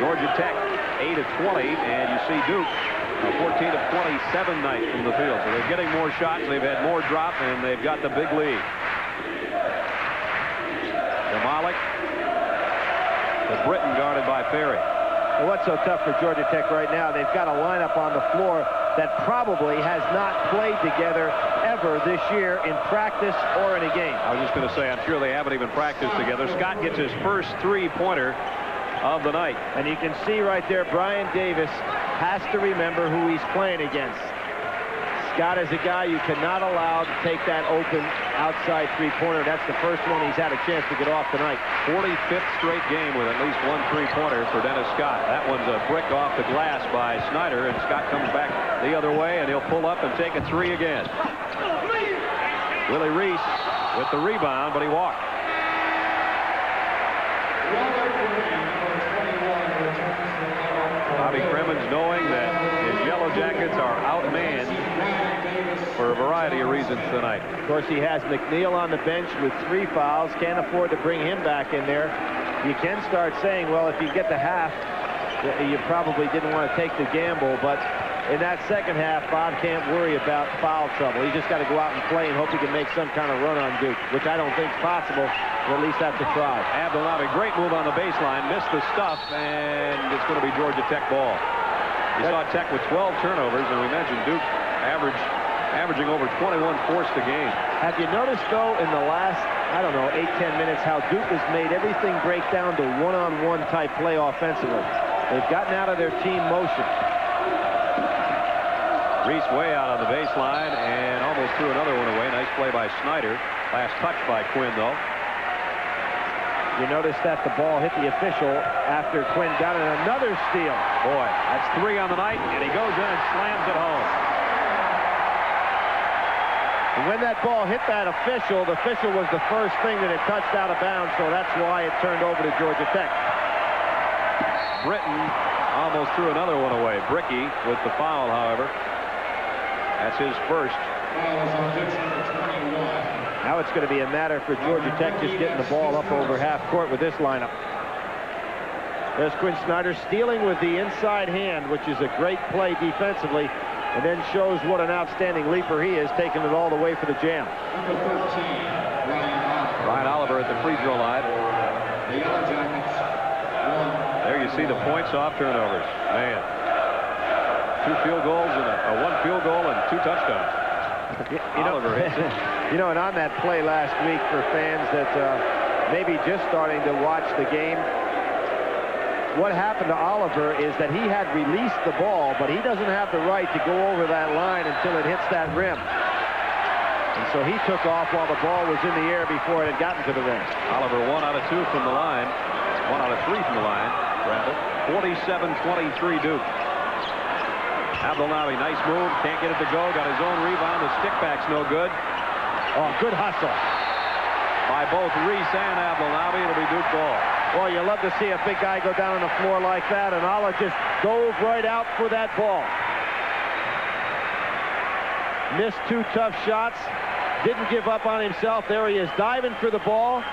Georgia Tech 8 of 20, and you see Duke 14 of 27 night from the field. So they're getting more shots, they've had more drop, and they've got the big lead. Malik to Britton, guarded by Ferry. Well, what's so tough for Georgia Tech right now, they've got a lineup on the floor that probably has not played together ever this year in practice or in a game. I was just going to say, I'm sure they haven't even practiced together. Scott gets his first three-pointer of the night. And you can see right there, Brian Davis has to remember who he's playing against. Scott is a guy you cannot allow to take that open outside three-pointer. That's the first one he's had a chance to get off tonight. 45th straight game with at least one three-pointer for Dennis Scott. That one's a brick off the glass by Snyder, and Scott comes back the other way, and he'll pull up and take a three again. Willie Reese with the rebound, but he walked. Bobby Cremins, knowing that his Yellow Jackets are outmanned for a variety of reasons tonight. Of course, he has McNeil on the bench with 3 fouls. Can't afford to bring him back in there. You can start saying, well, if you get the half, you probably didn't want to take the gamble. But in that second half, Bob can't worry about foul trouble. He's just got to go out and play and hope he can make some kind of run on Duke, which I don't think is possible. We'll at least have to try. Abdullahi, great move on the baseline, missed the stuff, and it's going to be Georgia Tech ball. You saw Tech with 12 turnovers, and we mentioned Duke averaging over 21 forced a game. Have you noticed, though, in the last, I don't know, 8-10 minutes, how Duke has made everything break down to one-on-one type play offensively? They've gotten out of their team motion. Reese way out on the baseline and almost threw another one away. Nice play by Snyder. Last touch by Quinn, though. You notice that the ball hit the official after Quinn got it. Another steal. Boy, that's 3 on the night, and he goes in and slams it home. And when that ball hit that official, the official was the first thing that it touched out of bounds, so that's why it turned over to Georgia Tech. Britton almost threw another one away. Bricky with the foul, however. That's his first. Now it's going to be a matter for Georgia Tech just getting the ball up over half court with this lineup. There's Quinn Snyder stealing with the inside hand, which is a great play defensively, and then shows what an outstanding leaper he is, taking it all the way for the jam. Ryan Oliver at the free throw line. There you see the points off turnovers. Man. 2 field goals and 1 field goal and 2 touchdowns. Oliver hits it. You know, and on that play last week for fans that maybe just starting to watch the game, what happened to Oliver is that he had released the ball, but he doesn't have the right to go over that line until it hits that rim. And so he took off while the ball was in the air before it had gotten to the rim. Oliver 1 out of 2 from the line. 1 out of 3 from the line, rather. 47-23 Duke. Abdullahi, nice move, can't get it to go, got his own rebound, the stick back's no good. Oh, good hustle by both Reese and Abdullahi. It'll be Duke ball. Well, you love to see a big guy go down on the floor like that, and Allah just dove right out for that ball. Missed 2 tough shots, didn't give up on himself. There he is, diving for the ball.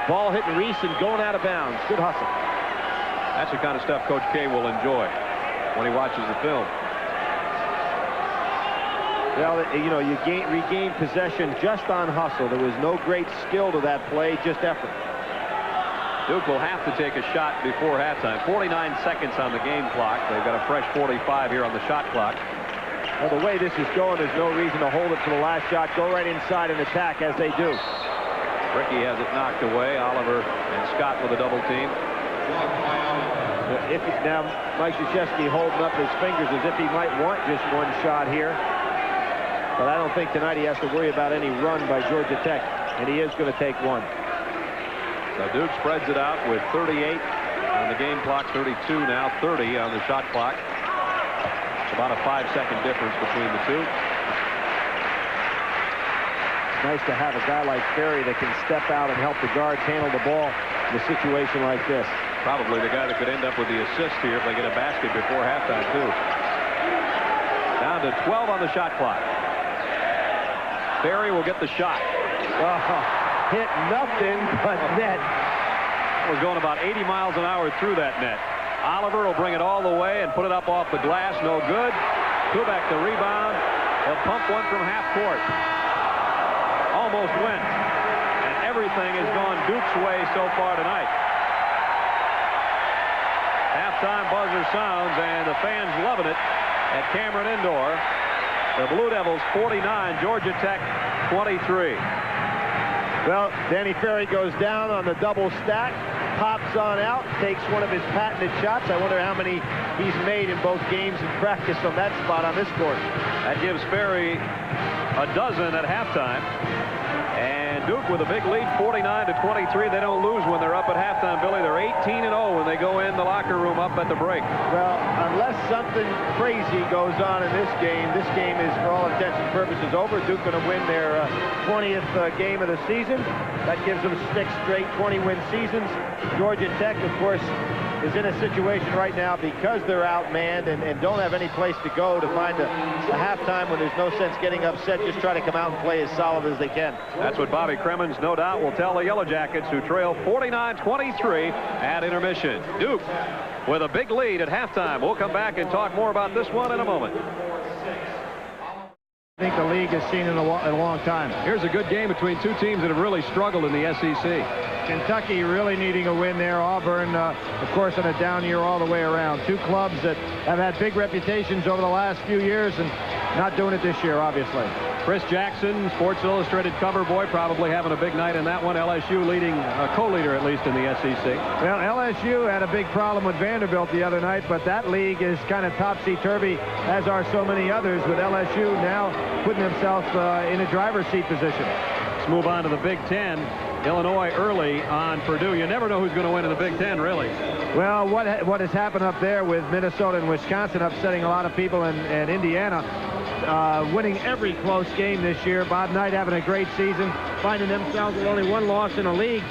Ball hitting Reese and going out of bounds. Good hustle. That's the kind of stuff Coach K will enjoy when he watches the film. Well, you know, you regain possession just on hustle. There was no great skill to that play, just effort. Duke will have to take a shot before halftime. 49 seconds on the game clock. They've got a fresh 45 here on the shot clock. Well, the way this is going, there's no reason to hold it for the last shot. Go right inside and attack as they do. Ricky has it knocked away. Oliver and Scott with a double team. Now, Mike Krzyzewski holding up his fingers as if he might want just 1 shot here. But I don't think tonight he has to worry about any run by Georgia Tech, and he is going to take 1. So Duke spreads it out with 38 on the game clock, 32 now, 30 on the shot clock. It's about a 5-second difference between the two. nice to have a guy like Ferry that can step out and help the guards handle the ball in a situation like this. Probably the guy that could end up with the assist here if they get a basket before halftime, too. Down to 12 on the shot clock. Ferry will get the shot. Hit nothing but net. Was going about 80 miles an hour through that net. Oliver will bring it all the way and put it up off the glass. No good. Kubek the rebound. He'll pump one from half court. Almost went. And everything has gone Duke's way so far tonight. Halftime buzzer sounds, and the fans loving it at Cameron Indoor. The Blue Devils 49, Georgia Tech 23. Well, Danny Ferry goes down on the double stack, pops on out, takes one of his patented shots. I wonder how many he's made in both games and practice from that spot on this court. That gives Ferry a dozen at halftime. And Duke with a big lead, 49-23. They don't lose when they're up at halftime, Billy. They're 18-0 when they go in the locker room up at the break. Well, unless something crazy goes on in this game is, for all intents and purposes, over. Duke going to win their 20th game of the season. That gives them 6 straight 20-win seasons. Georgia Tech, of course, is in a situation right now because they're outmanned and don't have any place to go to find a halftime when there's no sense getting upset. Just try to come out and play as solid as they can. That's what Bobby Cremins, no doubt, will tell the Yellow Jackets, who trail 49-23 at intermission. Duke with a big lead at halftime. We'll come back and talk more about this one in a moment. I think the league has seen in a long time. Here's a good game between two teams that have really struggled in the SEC. Kentucky really needing a win there. Auburn, of course, on a down year all the way around. Two clubs that have had big reputations over the last few years and not doing it this year, obviously. Chris Jackson, Sports Illustrated cover boy, probably having a big night in that one. LSU leading, co-leader at least in the SEC. Well, LSU had a big problem with Vanderbilt the other night, but that league is kind of topsy-turvy, as are so many others, with LSU now putting themselves in a driver's seat position. Let's move on to the Big Ten. Illinois early on Purdue. You never know who's going to win in the Big Ten, really. Well, what has happened up there with Minnesota and Wisconsin upsetting a lot of people, and Indiana winning every close game this year. Bob Knight having a great season, finding themselves with only one loss in a league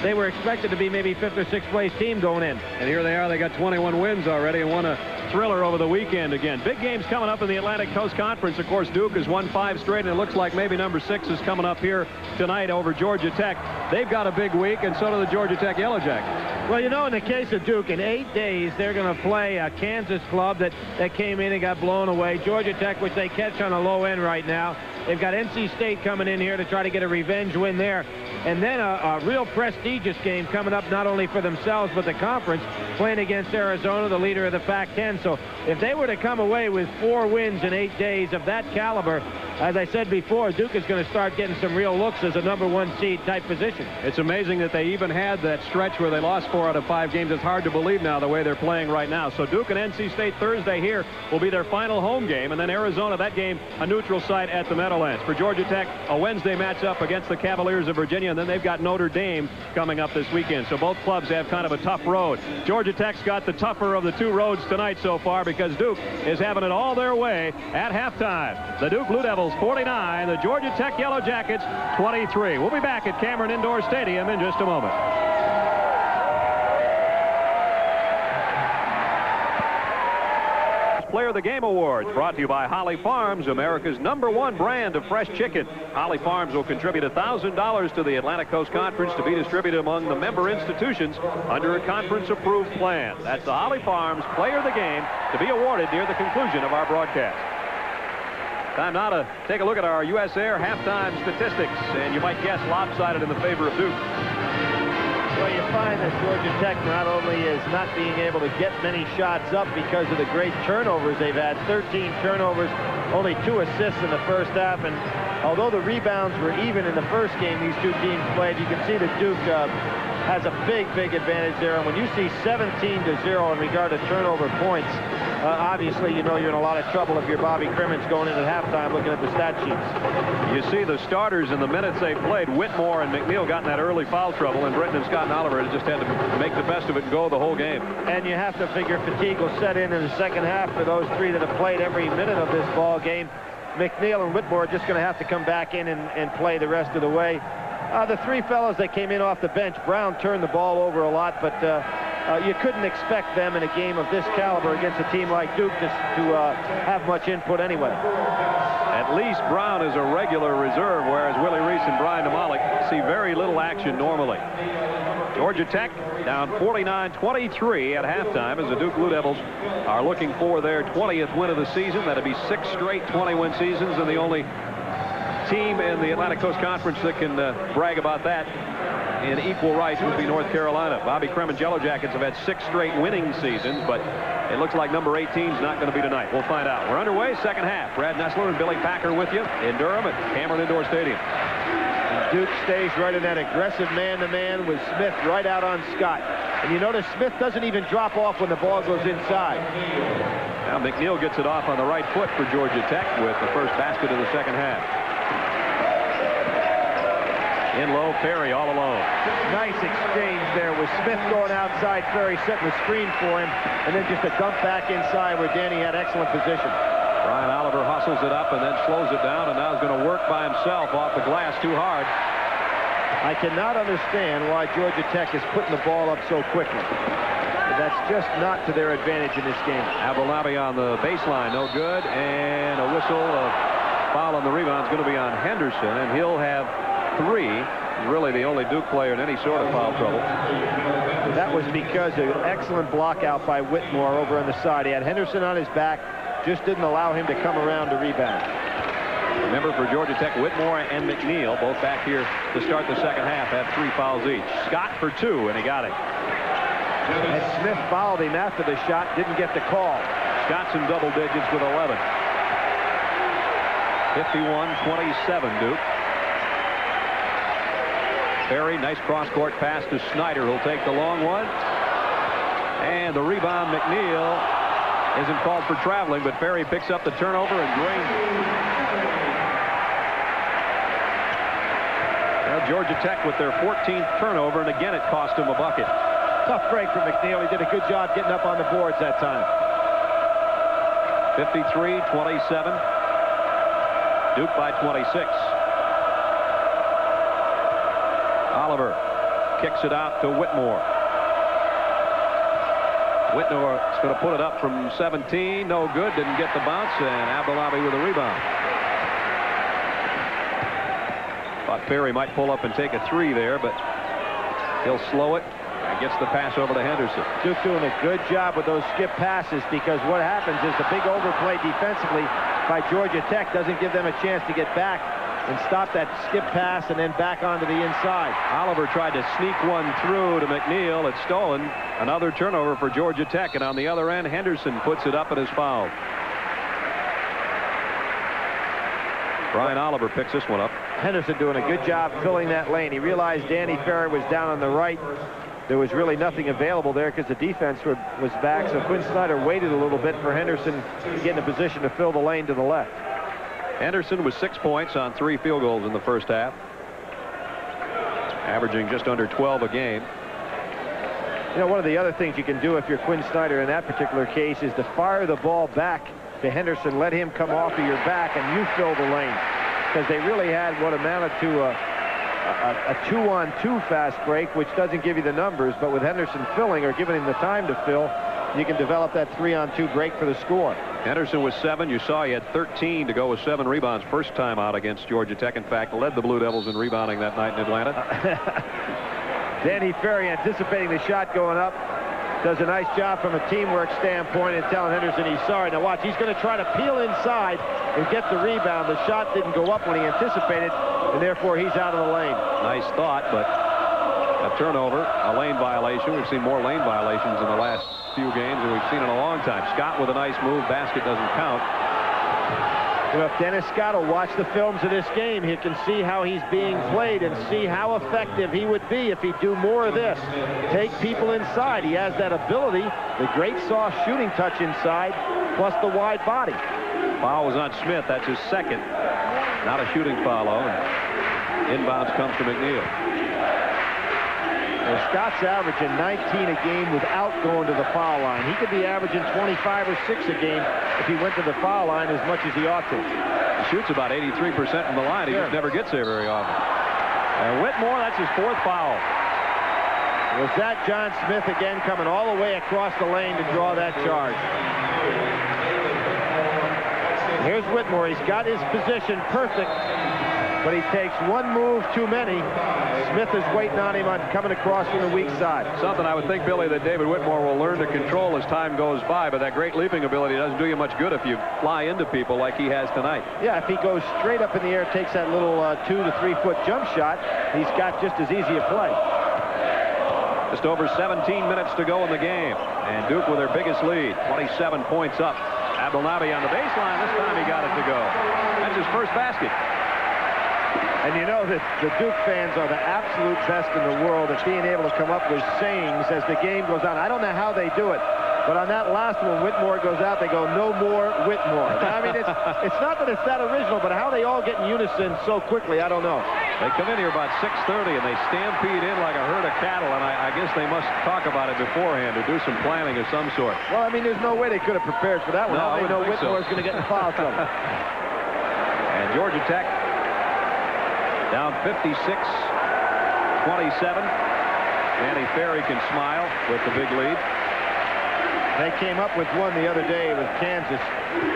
they were expected to be maybe 5th or 6th place team going in. And here they are. They got 21 wins already and won a thriller over the weekend again. Big games coming up in the Atlantic Coast Conference. Of course, Duke has won 5 straight, and it looks like maybe number 6 is coming up here tonight over Georgia Tech. They've got a big week, and so do the Georgia Tech Yellow Jackets. Well, you know, in the case of Duke, in 8 days, they're going to play a Kansas club that came in and got blown away. Georgia Tech, which they catch on a low end right now. They've got NC State coming in here to try to get a revenge win there. And then a real prestigious game coming up, not only for themselves but the conference, playing against Arizona, the leader of the Pac-10. So if they were to come away with 4 wins in 8 days of that caliber, as I said before, Duke is going to start getting some real looks as a #1 seed type position. It's amazing that they even had that stretch where they lost 4 out of 5 games. It's hard to believe now the way they're playing right now. So Duke and NC State Thursday here will be their final home game. And then Arizona, that game, a neutral site at the Meadowlands. For Georgia Tech, a Wednesday matchup against the Cavaliers of Virginia. And then they've got Notre Dame coming up this weekend. So both clubs have kind of a tough road. Georgia Tech's got the tougher of the 2 roads tonight so far because Duke is having it all their way at halftime. The Duke Blue Devils 49, the Georgia Tech Yellow Jackets 23. We'll be back at Cameron Indoor Stadium in just a moment. Player of the Game Awards brought to you by Holly Farms, America's #1 brand of fresh chicken. Holly Farms will contribute $1,000 to the Atlantic Coast Conference to be distributed among the member institutions under a conference-approved plan. That's the Holly Farms Player of the Game to be awarded near the conclusion of our broadcast. Time now to take a look at our U.S. Air halftime statistics, and you might guess lopsided in the favor of Duke. Well, you find that Georgia Tech not only is not being able to get many shots up because of the great turnovers they've had, 13 turnovers, only 2 assists in the first half, and although the rebounds were even in the first game these two teams played, you can see that Duke has a big advantage there. And when you see 17-0 in regard to turnover points, obviously you know you're in a lot of trouble if you're Bobby Cremins going into halftime looking at the stat sheets. You see the starters in the minutes they played. Whitmore and McNeil got in that early foul trouble, and Britton and Scott and Oliver just had to make the best of it and go the whole game. And you have to figure fatigue will set in the second half for those 3 that have played every minute of this ball game. McNeil and Whitmore are just going to have to come back in and play the rest of the way. The three fellows that came in off the bench, Brown turned the ball over a lot, but you couldn't expect them in a game of this caliber against a team like Duke to have much input anyway. At least Brown is a regular reserve, whereas Willie Reese and Brian DeMalik see very little action normally. Georgia Tech down 49-23 at halftime as the Duke Blue Devils are looking for their 20th win of the season. That'll be 6 straight 20-win seasons, and the only team in the Atlantic Coast Conference that can brag about that in equal rights would be North Carolina. Bobby Creme and Yellow Jackets have had 6 straight winning seasons, but it looks like number 18 is not going to be tonight. We'll find out. We're underway, second half. Brad Nessler and Billy Packer with you in Durham at Cameron Indoor Stadium. Duke stays right in that aggressive man-to-man with Smith right out on Scott. And you notice Smith doesn't even drop off when the ball goes inside. Now McNeil gets it off on the right foot for Georgia Tech with the first basket of the second half. In low, Ferry all alone. Nice exchange there with Smith going outside, Ferry setting the screen for him, and then just a dump back inside where Danny had excellent position. Brian Oliver hustles it up and then slows it down, and now is going to work by himself off the glass too hard. I cannot understand why Georgia Tech is putting the ball up so quickly. That's just not to their advantage in this game. Abdulabi on the baseline, no good, and a whistle of foul on the rebound is going to be on Henderson, and he'll have 3. Really the only Duke player in any sort of foul trouble. That was because of an excellent block out by Whitmore over on the side. He had Henderson on his back, just didn't allow him to come around to rebound. Remember, for Georgia Tech, Whitmore and McNeil, both back here to start the second half, have 3 fouls each. Scott for 2, and he got it. And Smith fouled him after the shot, didn't get the call. Scott's in double digits with 11. 51-27 Duke. Ferry, nice cross-court pass to Snyder, who'll take the long one. And the rebound, McNeil, isn't called for traveling, but Ferry picks up the turnover and drains it. Well, Georgia Tech with their 14th turnover, and again it cost him a bucket. Tough break for McNeil. He did a good job getting up on the boards that time. 53-27. Duke by 26. Oliver kicks it out to Whitmore. Whitmore is going to put it up from 17. No good. Didn't get the bounce. And Abdulabi with a rebound. Thought Ferry might pull up and take a 3 there, but he'll slow it and gets the pass over to Henderson. Duke doing a good job with those skip passes, because what happens is the big overplay defensively by Georgia Tech doesn't give them a chance to get back and stop that skip pass and then back onto the inside. Oliver tried to sneak one through to McNeil. It's stolen. Another turnover for Georgia Tech, and on the other end, Henderson puts it up and is fouled. Brian Oliver picks this one up. Henderson doing a good job filling that lane. He realized Danny Ferry was down on the right. There was really nothing available there because the defense was back, so Quinn Snyder waited a little bit for Henderson to get in a position to fill the lane to the left. Henderson with 6 points on 3 field goals in the first half, averaging just under 12 a game. You know, one of the other things you can do if you're Quinn Snyder in that particular case is to fire the ball back to Henderson, let him come off of your back, and you fill the lane, because they really had what amounted to a 2-on-2 fast break, which doesn't give you the numbers, but with Henderson filling or giving him the time to fill, you can develop that 3-on-2 break for the score. Henderson with 7. You saw he had 13 to go with 7 rebounds first time out against Georgia Tech. In fact, led the Blue Devils in rebounding that night in Atlanta. Danny Ferry, anticipating the shot going up, does a nice job from a teamwork standpoint and telling Henderson he's sorry. Now watch, he's going to try to peel inside and get the rebound. The shot didn't go up when he anticipated, and therefore he's out of the lane. Nice thought, but a turnover, a lane violation. We've seen more lane violations in the last few games than we've seen in a long time. Scott with a nice move. Basket doesn't count. You know, if Dennis Scott will watch the films of this game, he can see how he's being played and see how effective he would be if he'd do more of this. Take people inside. He has that ability, the great soft shooting touch inside, plus the wide body. Foul was on Smith. That's his second. Not a shooting foul, though. Inbounds comes to McNeil. Well, Scott's averaging 19 a game without going to the foul line. He could be averaging 25 or 6 a game if he went to the foul line as much as he ought to. shoots about 83% from the line. He just never gets there very often. And Whitmore, that's his 4th foul. Was that John Smith again coming all the way across the lane to draw that charge? Here's Whitmore. He's got his position perfect, but he takes one move too many. Smith is waiting on him on coming across from the weak side. Something I would think, Billy, that David Whitmore will learn to control as time goes by, but that great leaping ability doesn't do you much good if you fly into people like he has tonight. Yeah, if he goes straight up in the air, takes that little 2 to 3 foot jump shot, he's got just as easy a play. Just over 17 minutes to go in the game, and Duke with their biggest lead, 27 points up. Abdelnaby on the baseline. This time he got it to go. That's his first basket. And you know that the Duke fans are the absolute best in the world at being able to come up with sayings as the game goes on. I don't know how they do it, but on that last one, Whitmore goes out, they go, no more Whitmore. I mean, it's not that it's that original, but how they all get in unison so quickly, I don't know. They come in here about 6:30, and they stampede in like a herd of cattle, and I guess they must talk about it beforehand or do some planning of some sort. Well, I mean, there's no way they could have prepared for that one. No, How they know Whitmore's going to get in foul trouble. And Georgia Tech down 56-27. Danny Ferry can smile with the big lead. They came up with one the other day with Kansas.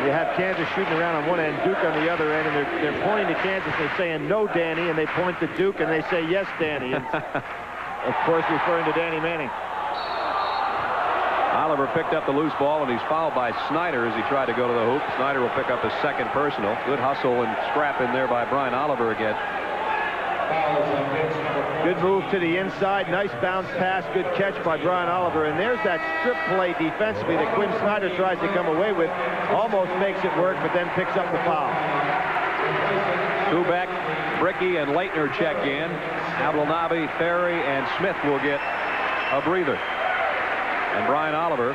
You have Kansas shooting around on one end, Duke on the other end, and they're pointing to Kansas. They're saying, no, Danny, and they point to Duke, and they say, yes, Danny. And of course, referring to Danny Manning. Oliver picked up the loose ball, and he's fouled by Snyder as he tried to go to the hoop. Snyder will pick up his 2nd personal. Good hustle and scrap in there by Brian Oliver again. Good move to the inside. Nice bounce pass. Good catch by Brian Oliver. And there's that strip play defensively that Quinn Snyder tries to come away with. Almost makes it work, but then picks up the foul. Kubek, Bricky, and Leitner check in. Abdelnaby, Ferry, and Smith will get a breather. And Brian Oliver,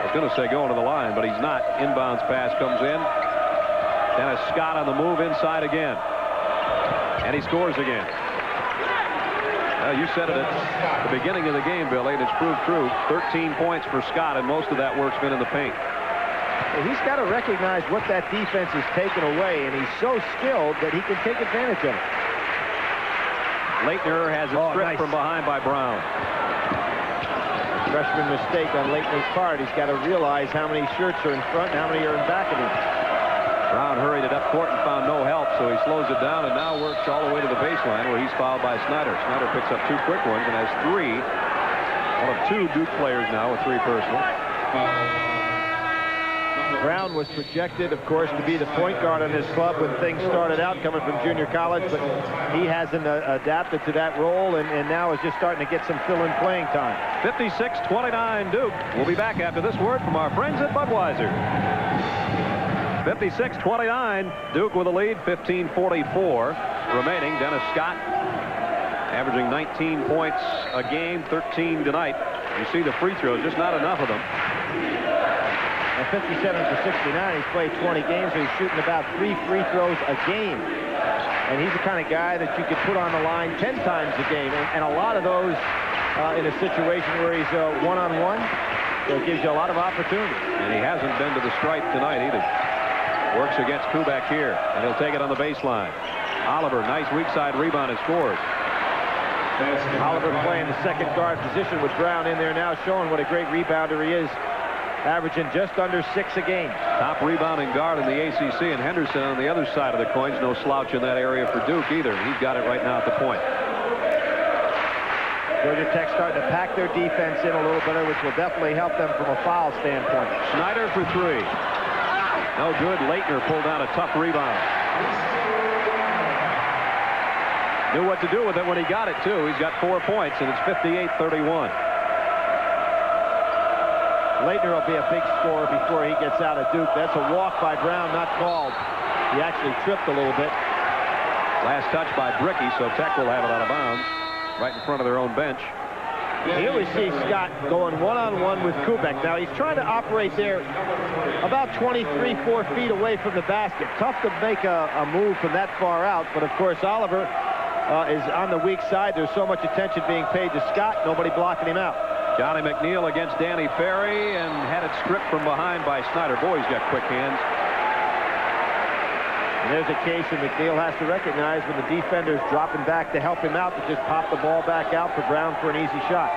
I was going to say going to the line, but he's not. Inbounds pass comes in. Dennis Scott on the move inside again. And he scores again. You said it at the beginning of the game, Billy, and it's proved true. 13 points for Scott, and most of that work's been in the paint. He's got to recognize what that defense is taking away, and he's so skilled that he can take advantage of it. Leitner has it stripped from behind by Brown. Freshman mistake on Leitner's part. He's got to realize how many shirts are in front and how many are in back of him. Brown hurried it up court and found no help, so he slows it down and now works all the way to the baseline where he's fouled by Snyder. Snyder picks up 2 quick ones and has 3. One of 2 Duke players now with 3 personal. Brown was projected, of course, to be the point guard on this club when things started out coming from junior college, but he hasn't adapted to that role and now is just starting to get some fill-in playing time. 56-29 Duke. We'll be back after this word from our friends at Budweiser. 56-29, Duke with a lead, 15:44 remaining. Dennis Scott averaging 19 points a game, 13 tonight. You see the free throws, just not enough of them. At 57 for 69, he's played 20 games, so he's shooting about 3 free throws a game. And he's the kind of guy that you could put on the line 10 times a game. And a lot of those in a situation where he's one-on-one, so it gives you a lot of opportunity. And he hasn't been to the stripe tonight either. Works against Kubek here, and he'll take it on the baseline. Oliver, nice weak side rebound and scores. Oliver playing the second guard position with Brown in there now, showing what a great rebounder he is, averaging just under 6 a game. Top rebounding guard in the ACC, and Henderson on the other side of the coin's no slouch in that area for Duke either. He's got it right now at the point. Georgia Tech starting to pack their defense in a little better, which will definitely help them from a foul standpoint. Snyder for 3. No good. Leitner pulled down a tough rebound. Knew what to do with it when he got it, too. He's got 4 points, and it's 58-31. Leitner will be a big scorer before he gets out of Duke. That's a walk by Brown, not called. He actually tripped a little bit. Last touch by Bricky, so Tech will have it out of bounds right in front of their own bench. Here we see Scott going one-on-one with Kubek. Now he's trying to operate there about 23-4 feet away from the basket. Tough to make a move from that far out, but of course Oliver is on the weak side. There's so much attention being paid to Scott, nobody blocking him out. Johnny McNeil against Danny Ferry and had it stripped from behind by Snyder. Boy, he's got quick hands. And there's a case that McNeil has to recognize when the defender's dropping back to help him out, to just pop the ball back out for Brown for an easy shot.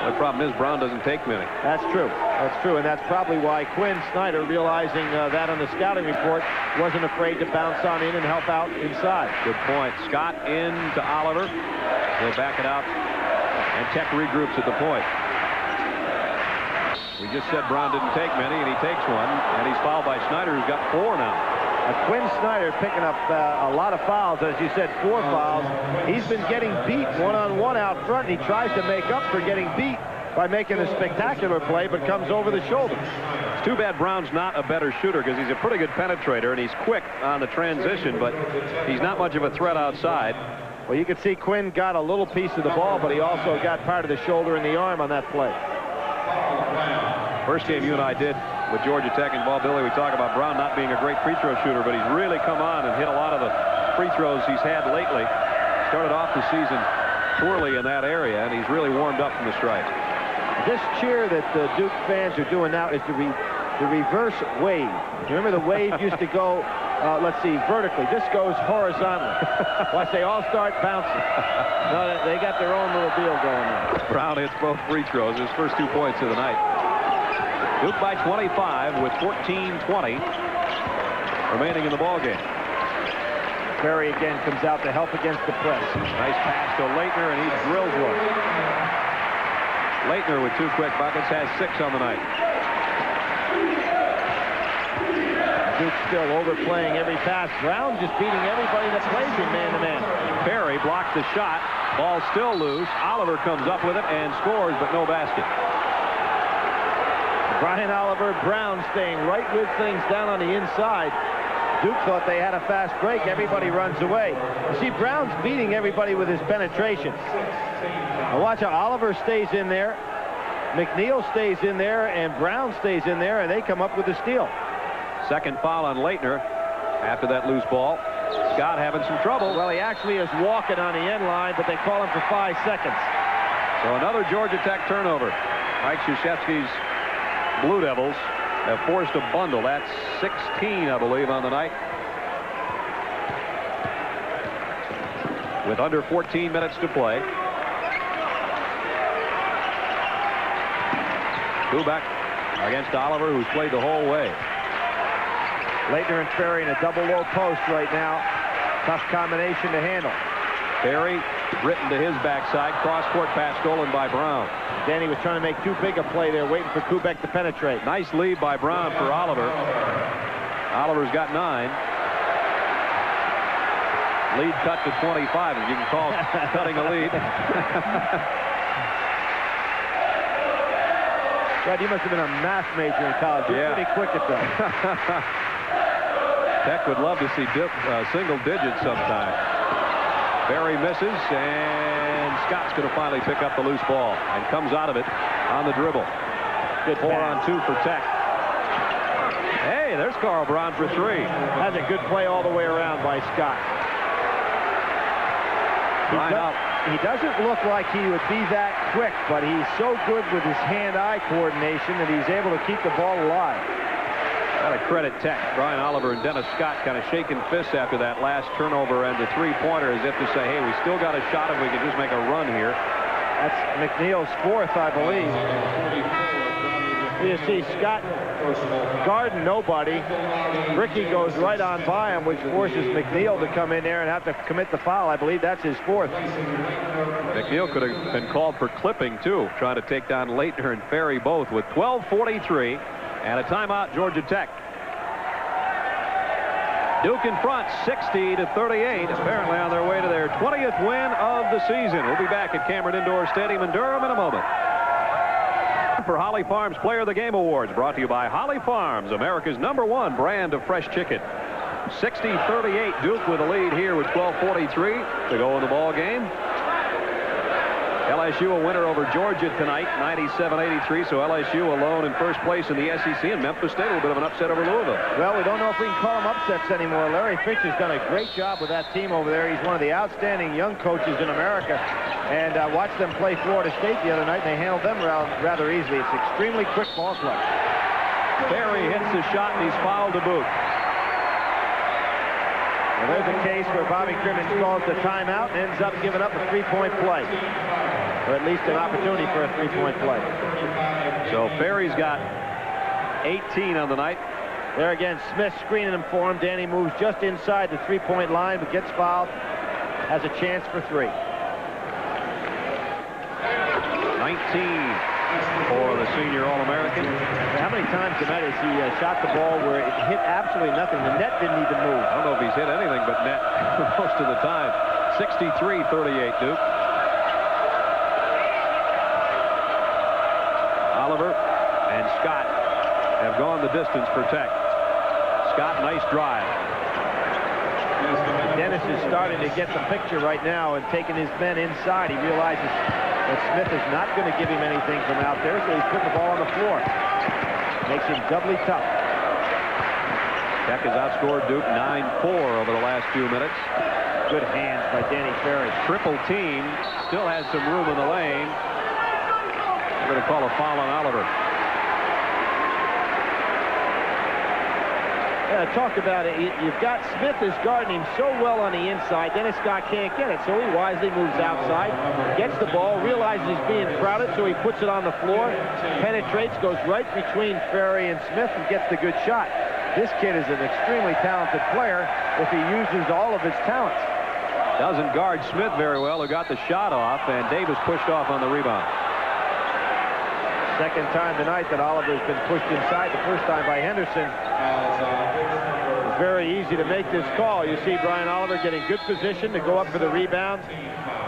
The problem is Brown doesn't take many. That's true. That's true, and that's probably why Quinn Snyder, realizing that on the scouting report, wasn't afraid to bounce on in and help out inside. Good point. Scott in to Oliver. He'll back it out, and Tech regroups at the point. We just said Brown didn't take many, and he takes one, and he's fouled by Snyder, who's got 4 now. Quinn Snyder picking up a lot of fouls, as you said, 4 fouls. He's been getting beat one-on-one out front, and he tries to make up for getting beat by making a spectacular play, but comes over the shoulder. It's too bad Brown's not a better shooter, because he's a pretty good penetrator, and he's quick on the transition, but he's not much of a threat outside. Well, you can see Quinn got a little piece of the ball, but he also got part of the shoulder and the arm on that play. First game you and I did with Georgia Tech involved, Billy, we talk about Brown not being a great free throw shooter, but he's really come on and hit a lot of the free throws he's had lately. Started off the season poorly in that area, and he's really warmed up from the stripe. This cheer that the Duke fans are doing now is the reverse wave. You remember the wave used to go, let's see, vertically. This goes horizontally. Watch, they all start bouncing. No, they got their own little deal going on. Brown hits both free throws, his first 2 points of the night. Duke by 25 with 14:20 remaining in the ball game. Perry again comes out to help against the press. Nice pass to Leitner, and he drills one. Leitner with 2 quick buckets, has 6 on the night. Duke still overplaying every pass. Brown just beating everybody that plays him man-to-man. Perry blocks the shot. Ball still loose. Oliver comes up with it and scores, but no basket. Brian Oliver, Brown staying right with things down on the inside. Duke thought they had a fast break. Everybody runs away. You see, Brown's beating everybody with his penetration. Now watch how Oliver stays in there, McNeil stays in there, and Brown stays in there, and they come up with the steal. Second foul on Leitner after that loose ball. Scott having some trouble. Well, he actually is walking on the end line, but they call him for 5 seconds. So another Georgia Tech turnover. Mike Krzyzewski's Blue Devils have forced a bundle. That's 16, I believe, on the night. With under 14 minutes to play. Kubek against Oliver, who's played the whole way. Leitner and Perry in a double low post right now. Tough combination to handle. Perry written to his backside. Cross-court pass stolen by Brown. Danny was trying to make too big a play there, waiting for Kubek to penetrate. Nice lead by Brown for Oliver. Oliver's got 9. Lead cut to 25, if you can call cutting a lead. God, you must have been a math major in college. You're pretty quick at that. Tech would love to see single digits sometime. Barry misses, and Scott's going to finally pick up the loose ball and comes out of it on the dribble. Good 4-on-2 for Tech. Hey, there's Carl Brown for 3. That's a good play all the way around by Scott. He doesn't look like he would be that quick, but he's so good with his hand-eye coordination that he's able to keep the ball alive. Got to credit Tech. Brian Oliver and Dennis Scott kind of shaking fists after that last turnover and the 3-pointer, as if to say, hey, we still got a shot if we can just make a run here. That's McNeil's 4th, I believe. You see Scott guarding nobody. Ricky goes right on by him, which forces McNeil to come in there and have to commit the foul. I believe that's his 4th. McNeil could have been called for clipping, too, trying to take down Leitner and Ferry both with 12:43 and a timeout, Georgia Tech. Duke in front, 60-38, apparently on their way to their 20th win of the season. We'll be back at Cameron Indoor Stadium in Durham in a moment. For Holly Farms Player of the Game Awards, brought to you by Holly Farms, America's #1 brand of fresh chicken. 60-38, Duke with a lead here with 12:43 to go in the ball game. LSU a winner over Georgia tonight, 97-83, so LSU alone in first place in the SEC, and Memphis State a little bit of an upset over Louisville. Well, we don't know if we can call them upsets anymore. Larry Fitch has done a great job with that team over there. He's one of the outstanding young coaches in America, and watched them play Florida State the other night, and they handled them rather easily. It's extremely quick ball club. Barry hits the shot, and he's fouled to boot. Well, there's a case where Bobby Crimmins calls the timeout and ends up giving up a three-point play. Or at least an opportunity for a three-point play. So Ferry's got 18 on the night. There again, Smith screening him for him. Danny moves just inside the three-point line, but gets fouled. Has a chance for three. 19 for the senior All-American. How many times tonight has he shot the ball where it hit absolutely nothing? The net didn't even move. I don't know if he's hit anything but net most of the time. 63-38 Duke. Oliver and Scott have gone the distance for Tech. Scott, nice drive. Dennis is starting to get the picture right now and taking his men inside. He realizes that Smith is not going to give him anything from out there, so he's putting the ball on the floor. Makes him doubly tough. Tech has outscored Duke 9-4 over the last few minutes. Good hands by Danny Ferry. Triple team, still has some room in the lane. I'm going to call a foul on Oliver. Yeah, talked about it. You've got Smith is guarding him so well on the inside. Dennis Scott can't get it, so he wisely moves outside, gets the ball, realizes he's being crowded, so he puts it on the floor, penetrates, goes right between Ferry and Smith, and gets the good shot. This kid is an extremely talented player if he uses all of his talents. Doesn't guard Smith very well, who got the shot off, and Davis pushed off on the rebound. Second time tonight that Oliver's been pushed inside. The first time by Henderson. It's very easy to make this call. You see Brian Oliver getting good position to go up for the rebound.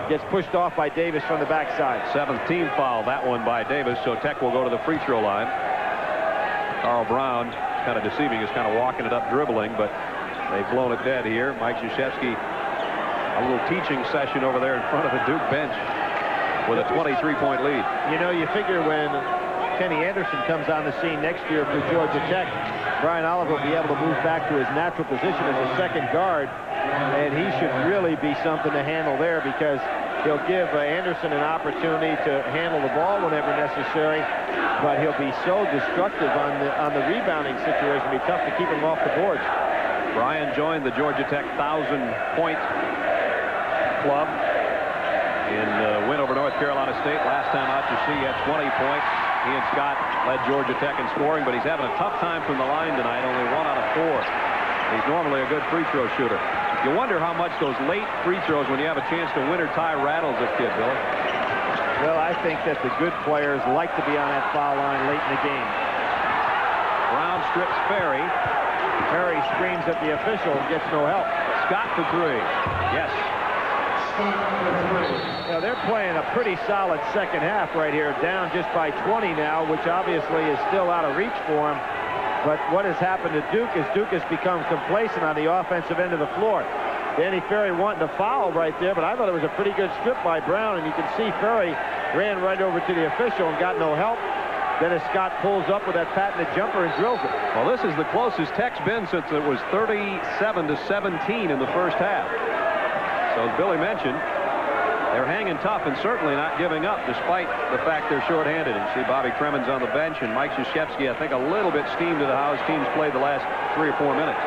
Gets pushed off by Davis from the backside. 7th team foul, that one by Davis, so Tech will go to the free throw line. Carl Brown, kind of deceiving, is kind of walking it up, dribbling, but they've blown it dead here. Mike Krzyzewski, a little teaching session over there in front of the Duke bench with a 23-point lead. You know, you figure when Kenny Anderson comes on the scene next year for Georgia Tech, Brian Oliver will be able to move back to his natural position as a second guard, and he should really be something to handle there because he'll give Anderson an opportunity to handle the ball whenever necessary, but he'll be so destructive on the rebounding situation. It'll be tough to keep him off the boards. Brian joined the Georgia Tech 1,000-point club in win over North Carolina State. Last time out, you see, he had 20 points. He and Scott led Georgia Tech in scoring, but he's having a tough time from the line tonight, only 1 out of 4. He's normally a good free throw shooter. You wonder how much those late free throws, when you have a chance to win or tie, rattles this kid, Billy. Well, I think that the good players like to be on that foul line late in the game. Brown strips Ferry. Ferry screams at the official and gets no help. Scott for 3. Yes. Now, they're playing a pretty solid second half right here, down just by 20 now, which obviously is still out of reach for them. But what has happened to Duke is Duke has become complacent on the offensive end of the floor. Danny Ferry wanting to foul right there, but I thought it was a pretty good strip by Brown, and you can see Ferry ran right over to the official and got no help. Dennis Scott pulls up with that patented jumper and drills it. Well, this is the closest Tech's been since it was 37-17 in the first half. So as Billy mentioned, they're hanging tough and certainly not giving up despite the fact they're shorthanded. And see Bobby Crimmins on the bench and Mike Krzyzewski, I think, a little bit steamed to the how his team's played the last 3 or 4 minutes.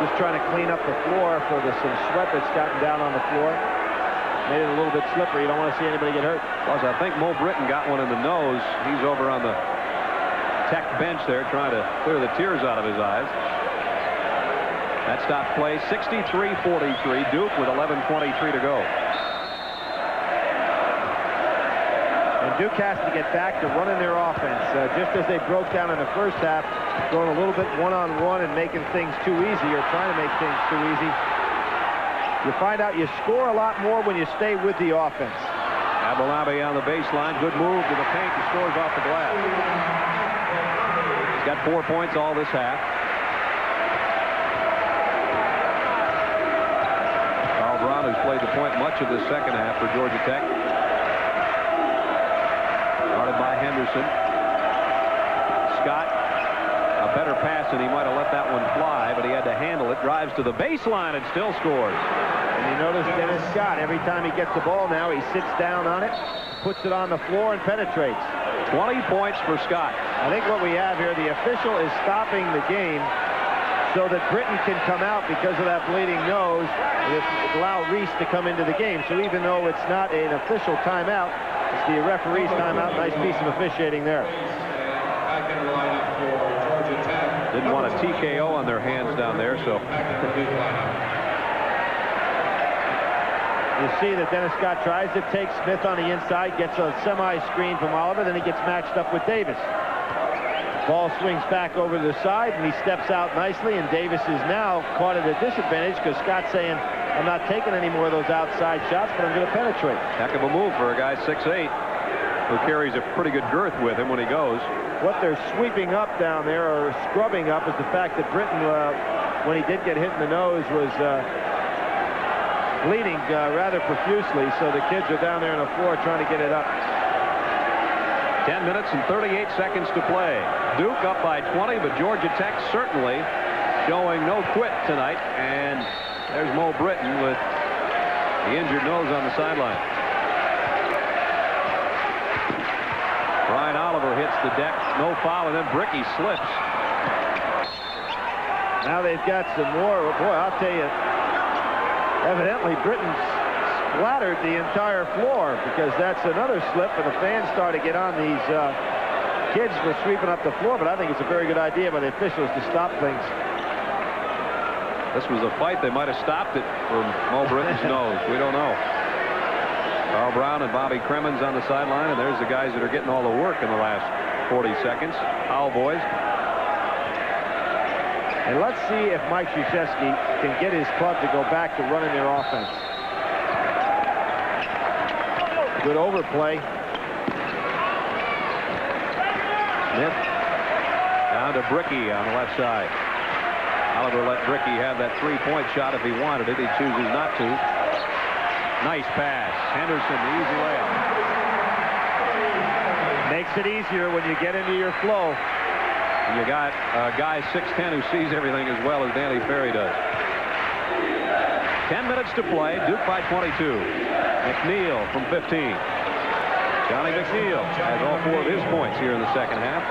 Just trying to clean up the floor for some sweat that's gotten down on the floor. Made it a little bit slippery. You don't want to see anybody get hurt. Plus, I think Mo Britton got one in the nose. He's over on the Tech bench there trying to clear the tears out of his eyes. That stops play. 63-43. Duke with 11:23 to go. And Duke has to get back to running their offense. Just as they broke down in the first half, going a little bit one-on-one and making things too easy, or trying to make things too easy. You find out you score a lot more when you stay with the offense. Abalabi on the baseline. Good move to the paint. He scores off the glass. He's got 4 points all this half. Carl Brown has played the point much of the second half for Georgia Tech. Guarded by Henderson. Scott, a better pass, and he might have let that one fly, but he had to handle it. Drives to the baseline and still scores. And you notice Dennis Scott, every time he gets the ball now, he sits down on it, puts it on the floor, and penetrates. 20 points for Scott. I think what we have here, the official is stopping the game so that Britton can come out because of that bleeding nose and allow Reese to come into the game. So even though it's not an official timeout, it's the referee's timeout. Nice piece of officiating there. Didn't want a TKO on their hands down there, so. You see that Dennis Scott tries to take Smith on the inside, gets a semi-screen from Oliver, then he gets matched up with Davis. Ball swings back over to the side, and he steps out nicely, and Davis is now caught at a disadvantage because Scott's saying, I'm not taking any more of those outside shots, but I'm going to penetrate. Heck of a move for a guy 6'8", who carries a pretty good girth with him when he goes. What they're sweeping up down there, or scrubbing up, is the fact that Britton, when he did get hit in the nose, was bleeding rather profusely, so the kids are down there on the floor trying to get it up. 10 minutes and 38 seconds to play. Duke up by 20, but Georgia Tech certainly showing no quit tonight. And there's Mo Britton with the injured nose on the sideline. Brian Oliver hits the deck, no foul, and then Bricky slips. Now they've got some more. Boy, I'll tell you, evidently Britton's splattered the entire floor, because that's another slip, and the fans start to get on these kids for sweeping up the floor, but I think it's a very good idea by the officials to stop things. This was a fight. They might have stopped it from Mo Britton's nose. We don't know. Carl Brown and Bobby Cremens on the sideline, and there's the guys that are getting all the work in the last 40 seconds. Owl boys. And let's see if Mike Krzyzewski can get his club to go back to running their offense. Good overplay. Smith down to Bricky on the left side. Oliver let Bricky have that three-point shot if he wanted it. He chooses not to. Nice pass. Henderson, the easy layup. Makes it easier when you get into your flow. And you got a guy 6'10" who sees everything as well as Danny Ferry does. 10 minutes to play. Duke by 22. McNeil from 15. Johnny McNeil has all 4 of his points here in the second half.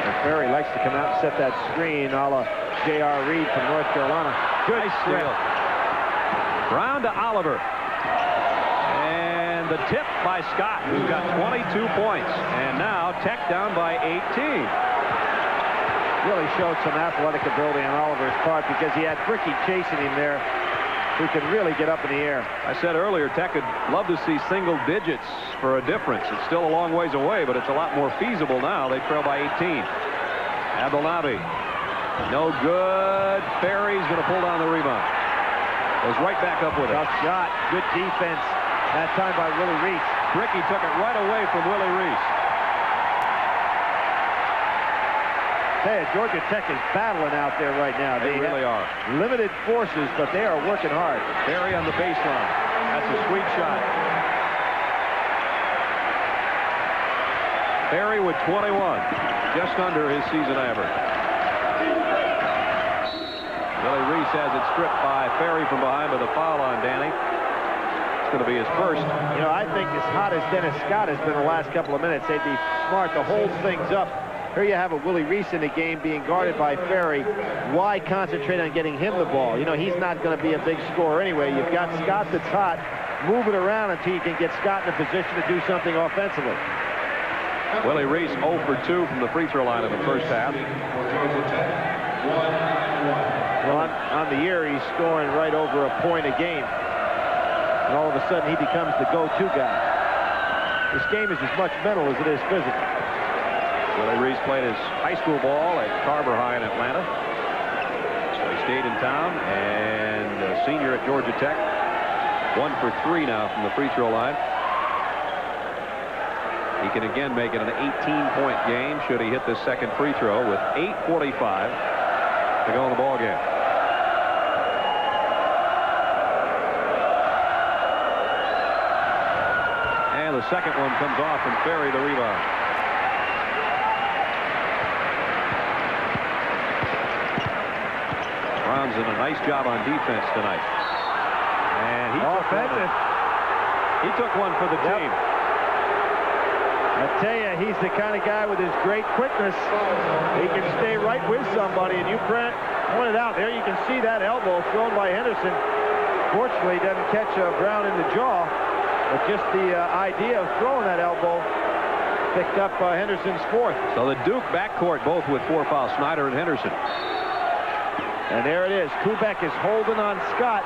And Ferry likes to come out and set that screen a la J.R. Reed from North Carolina. Good steal. Brown to Oliver. And the tip by Scott, who's got 22 points. And now Tech down by 18. Really showed some athletic ability on Oliver's part, because he had Bricky chasing him there, who could really get up in the air. I said earlier, Tech would love to see single digits for a difference. It's still a long ways away, but it's a lot more feasible now. They trail by 18. Abdelnaby. No good. Ferry's going to pull down the rebound. Goes right back up with it. Tough shot. Good defense that time by Willie Reese. Bricky took it right away from Willie Reese. Hey, Georgia Tech is battling out there right now. They really are. Limited forces, but they are working hard. Ferry on the baseline. That's a sweet shot. Ferry with 21. Just under his season average. Willie Reese has it stripped by Ferry from behind with a foul on Danny. It's going to be his first. You know, I think as hot as Dennis Scott has been the last couple of minutes, they'd be smart to hold things up. Here you have a Willie Reese in the game being guarded by Ferry. Why concentrate on getting him the ball? You know, he's not going to be a big scorer anyway. You've got Scott that's hot. Move it around until you can get Scott in a position to do something offensively. Willie Reese 0 for 2 from the free throw line in the first half. Well, on the year, he's scoring right over a point a game. And all of a sudden, he becomes the go-to guy. This game is as much mental as it is physical. Willie Reese played his high school ball at Carver High in Atlanta. So he stayed in town, and a senior at Georgia Tech. 1 for 3 now from the free throw line. He can again make it an 18-point game should he hit this second free throw with 8:45 to go in the ball game. And the second one comes off, and Ferry the rebound. Brown's done a nice job on defense tonight. And he offensive. He took one for the team. I tell you, he's the kind of guy with his great quickness. He can stay right with somebody, and you pointed out there, you can see that elbow thrown by Henderson. Fortunately, he doesn't catch Brown in the jaw, but just the idea of throwing that elbow picked up Henderson's fourth. So the Duke backcourt both with 4 fouls, Snyder and Henderson. And there it is. Kubek is holding on Scott,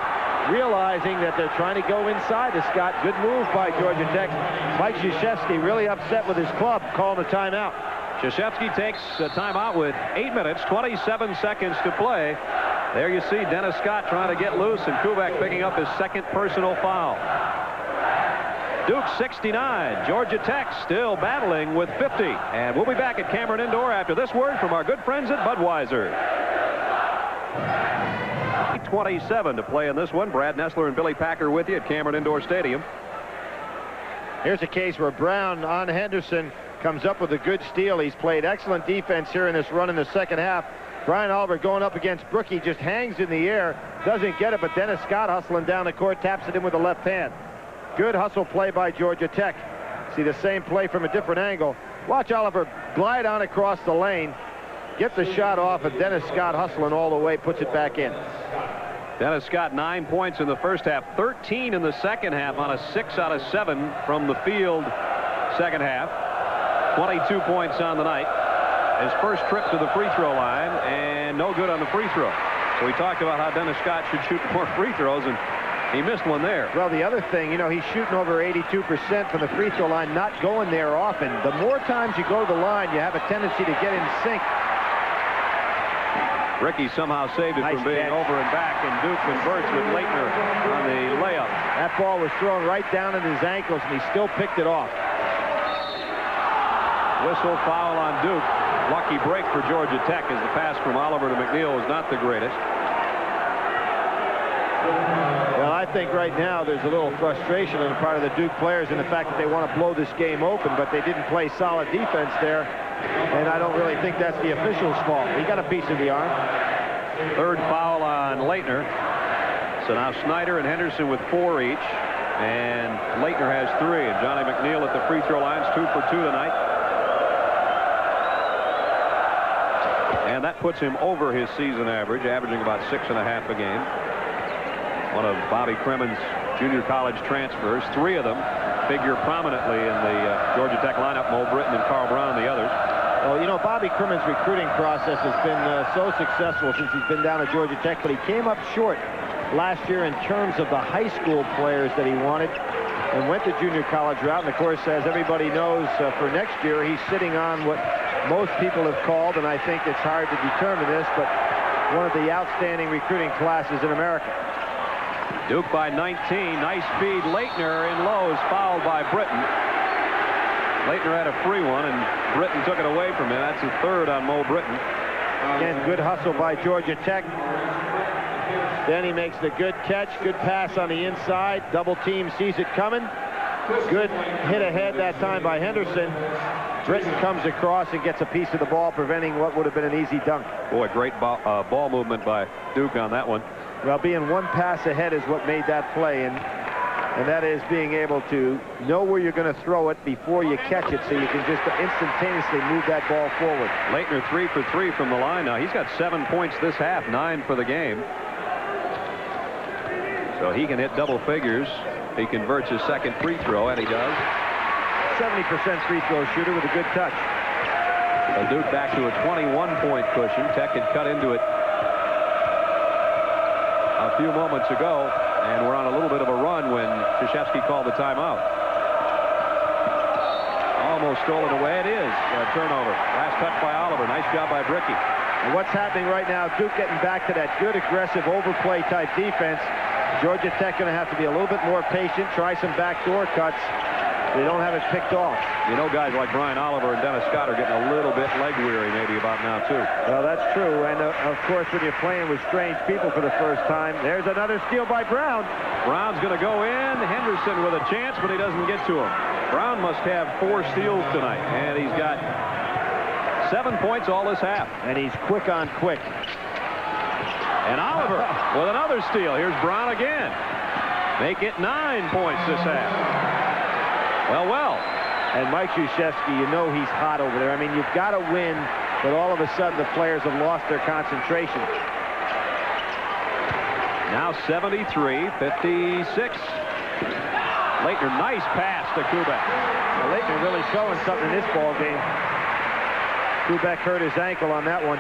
realizing that they're trying to go inside to Scott. Good move by Georgia Tech. Mike Krzyzewski really upset with his club, calling a timeout. Krzyzewski takes a timeout with 8 minutes, 27 seconds to play. There you see Dennis Scott trying to get loose, and Kubek picking up his second personal foul. Duke 69, Georgia Tech still battling with 50. And we'll be back at Cameron Indoor after this word from our good friends at Budweiser. 27 to play in this one. Brad Nessler and Billy Packer with you at Cameron Indoor Stadium. Here's a case where Brown on Henderson comes up with a good steal. He's played excellent defense here in this run in the second half. Brian Oliver going up against Brookie, just hangs in the air, doesn't get it, but Dennis Scott hustling down the court, taps it in with the left hand. Good hustle play by Georgia Tech. See the same play from a different angle. Watch Oliver glide on across the lane, get the shot off, and Dennis Scott hustling all the way, puts it back in. Dennis Scott 9 points in the first half, 13 in the second half on a 6 out of 7 from the field second half. 22 points on the night. His first trip to the free throw line, and no good on the free throw. So we talked about how Dennis Scott should shoot more free throws, and he missed one there. Well, the other thing, you know, he's shooting over 82% from the free throw line, not going there often. The more times you go to the line, you have a tendency to get in sync. Ricky somehow saved it from being over and back, and Duke converts with Leitner on the layup. That ball was thrown right down at his ankles, and he still picked it off. Whistle foul on Duke. Lucky break for Georgia Tech as the pass from Oliver to McNeil was not the greatest. Well, I think right now there's a little frustration on the part of the Duke players in the fact that they want to blow this game open, but they didn't play solid defense there. And I don't really think that's the official's fault. He got a piece of the arm. Third foul on Leitner. So now Snyder and Henderson with 4 each. And Leitner has 3. And Johnny McNeil at the free throw lines, 2 for 2 tonight. And that puts him over his season average, averaging about 6.5 a game. One of Bobby Cremen's junior college transfers. 3 of them figure prominently in the Georgia Tech lineup. Mo Britton and Carl Brown, the others. Well, you know, Bobby Cremen's recruiting process has been so successful since he's been down at Georgia Tech, but he came up short last year in terms of the high school players that he wanted and went the junior college route. And, of course, as everybody knows, for next year, he's sitting on what most people have called, and I think it's hard to determine this, but one of the outstanding recruiting classes in America. Duke by 19. Nice feed. Leitner in low is fouled by Britton. Leitner had a free one, and Britton took it away from him. That's his third on Mo Britton. Again, good hustle by Georgia Tech. Then he makes the good catch. Good pass on the inside. Double team sees it coming. Good hit ahead that time by Henderson. Britton comes across and gets a piece of the ball, preventing what would have been an easy dunk. Boy, great ball movement by Duke on that one. Well, being one pass ahead is what made that play, and that is being able to know where you're going to throw it before you catch it, so you can just instantaneously move that ball forward. Leitner 3 for 3 from the line now. He's got 7 points this half, 9 for the game. So he can hit double figures. He converts his second free throw, and he does. 70% free throw shooter with a good touch. So Duke back to a 21-point cushion. Tech had cut into it a few moments ago, and we're on a little bit of a run when Krzyzewski called the timeout. Almost stolen away. It is a turnover. Last touch by Oliver. Nice job by Bricky. And what's happening right now, Duke getting back to that good, aggressive, overplay type defense. Georgia Tech going to have to be a little bit more patient, try some backdoor cuts. They don't have it picked off. You know, guys like Brian Oliver and Dennis Scott are getting a little bit leg weary maybe about now, too. Well, that's true. And, of course, when you're playing with strange people for the first time, there's another steal by Brown. Brown's going to go in. Henderson with a chance, but he doesn't get to him. Brown must have 4 steals tonight, and he's got 7 points all this half. And he's quick on quick. And Oliver with another steal. Here's Brown again. make it 9 points this half. Well. And Mike Krzyzewski, you know he's hot over there. I mean, you've got to win, but all of a sudden the players have lost their concentration. Now 73-56. Leitner, nice pass to Kubek. Well, Leitner really showing something in this ball game. Kubek hurt his ankle on that one.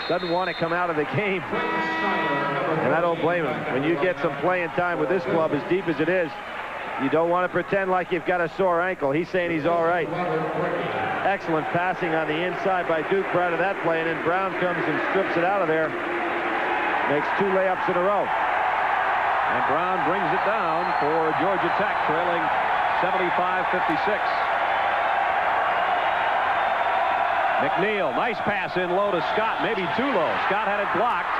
Doesn't want to come out of the game. And I don't blame him. When you get some playing time with this club, as deep as it is, you don't want to pretend like you've got a sore ankle. He's saying he's all right. Excellent passing on the inside by Duke prior to that play, and then Brown comes and strips it out of there. Makes 2 layups in a row. And Brown brings it down for Georgia Tech, trailing 75-56. McNeil, nice pass in low to Scott, maybe too low. Scott had it blocked.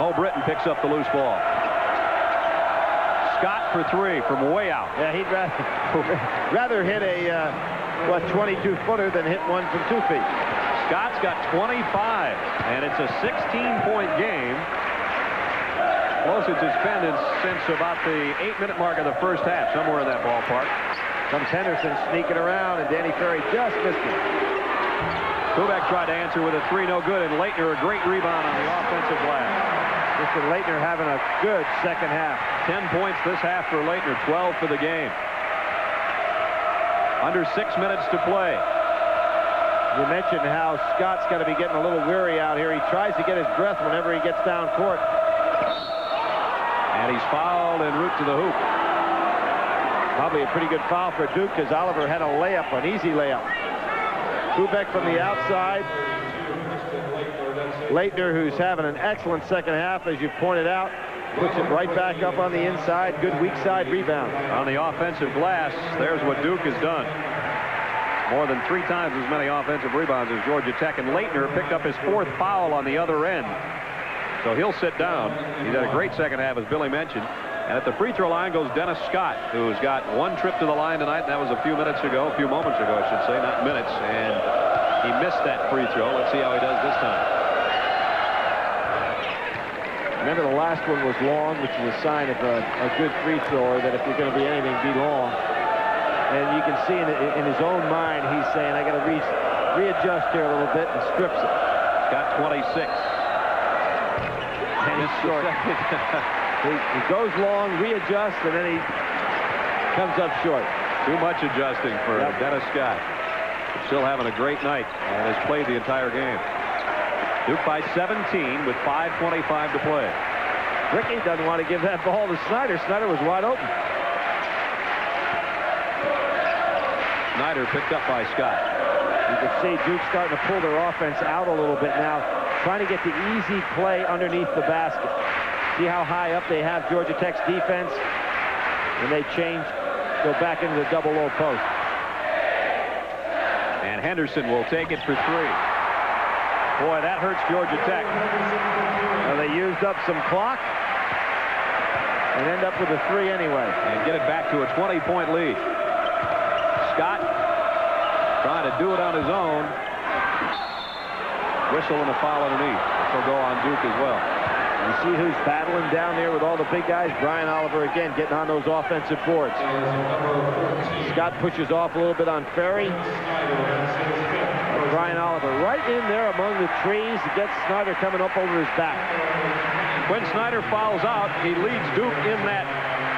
Mo Britton picks up the loose ball. Scott for 3 from way out. Yeah, he'd rather hit a 22-footer than hit one from 2 feet. Scott's got 25, and it's a 16-point game. Closest it's been since about the 8-minute mark of the first half, somewhere in that ballpark. Comes Henderson sneaking around, and Danny Ferry just missed it. Kubek tried to answer with a 3, no good, and Leitner a great rebound on the offensive glass. Mr. Leitner having a good second half. 10 points this half for Leitner, 12 for the game. Under 6 minutes to play. You mentioned how Scott's got to be getting a little weary out here. He tries to get his breath whenever he gets down court. And he's fouled en route to the hoop. Probably a pretty good foul for Duke, because Oliver had a layup, an easy layup. Kubek from the outside. Leitner, who's having an excellent second half, as you pointed out, puts it right back up on the inside. Good weak side rebound. On the offensive glass, there's what Duke has done. More than 3 times as many offensive rebounds as Georgia Tech, and Leitner picked up his 4th foul on the other end. So he'll sit down. He's had a great second half, as Billy mentioned. And at the free throw line goes Dennis Scott, who's got 1 trip to the line tonight. And that was a few moments ago, I should say, not minutes. And he missed that free throw. Let's see how he does this time. Remember, the last one was long, which is a sign of a good free thrower, that if you're going to be anything, be long. And you can see in his own mind, he's saying, I got to readjust here a little bit, and strips it. Got 26. And he's short. He goes long, readjusts, and then he comes up short. Too much adjusting for Dennis Scott. Still having a great night and has played the entire game. Duke by 17 with 5:25 to play. Ricky doesn't want to give that ball to Snyder. Snyder was wide open. Snyder picked up by Scott. You can see Duke starting to pull their offense out a little bit now, trying to get the easy play underneath the basket. See how high up they have Georgia Tech's defense? And they change, go back into the double low post. And Henderson will take it for 3. Boy, that hurts Georgia Tech. Well, they used up some clock and end up with a 3 anyway. And get it back to a 20-point lead. Scott trying to do it on his own. Whistle and a foul underneath. This will go on Duke as well. You see who's battling down there with all the big guys? Brian Oliver again getting on those offensive boards. Scott pushes off a little bit on Ferry. Brian Oliver right in there among the trees. Gets Snyder coming up over his back. When Snyder fouls out, he leads Duke in that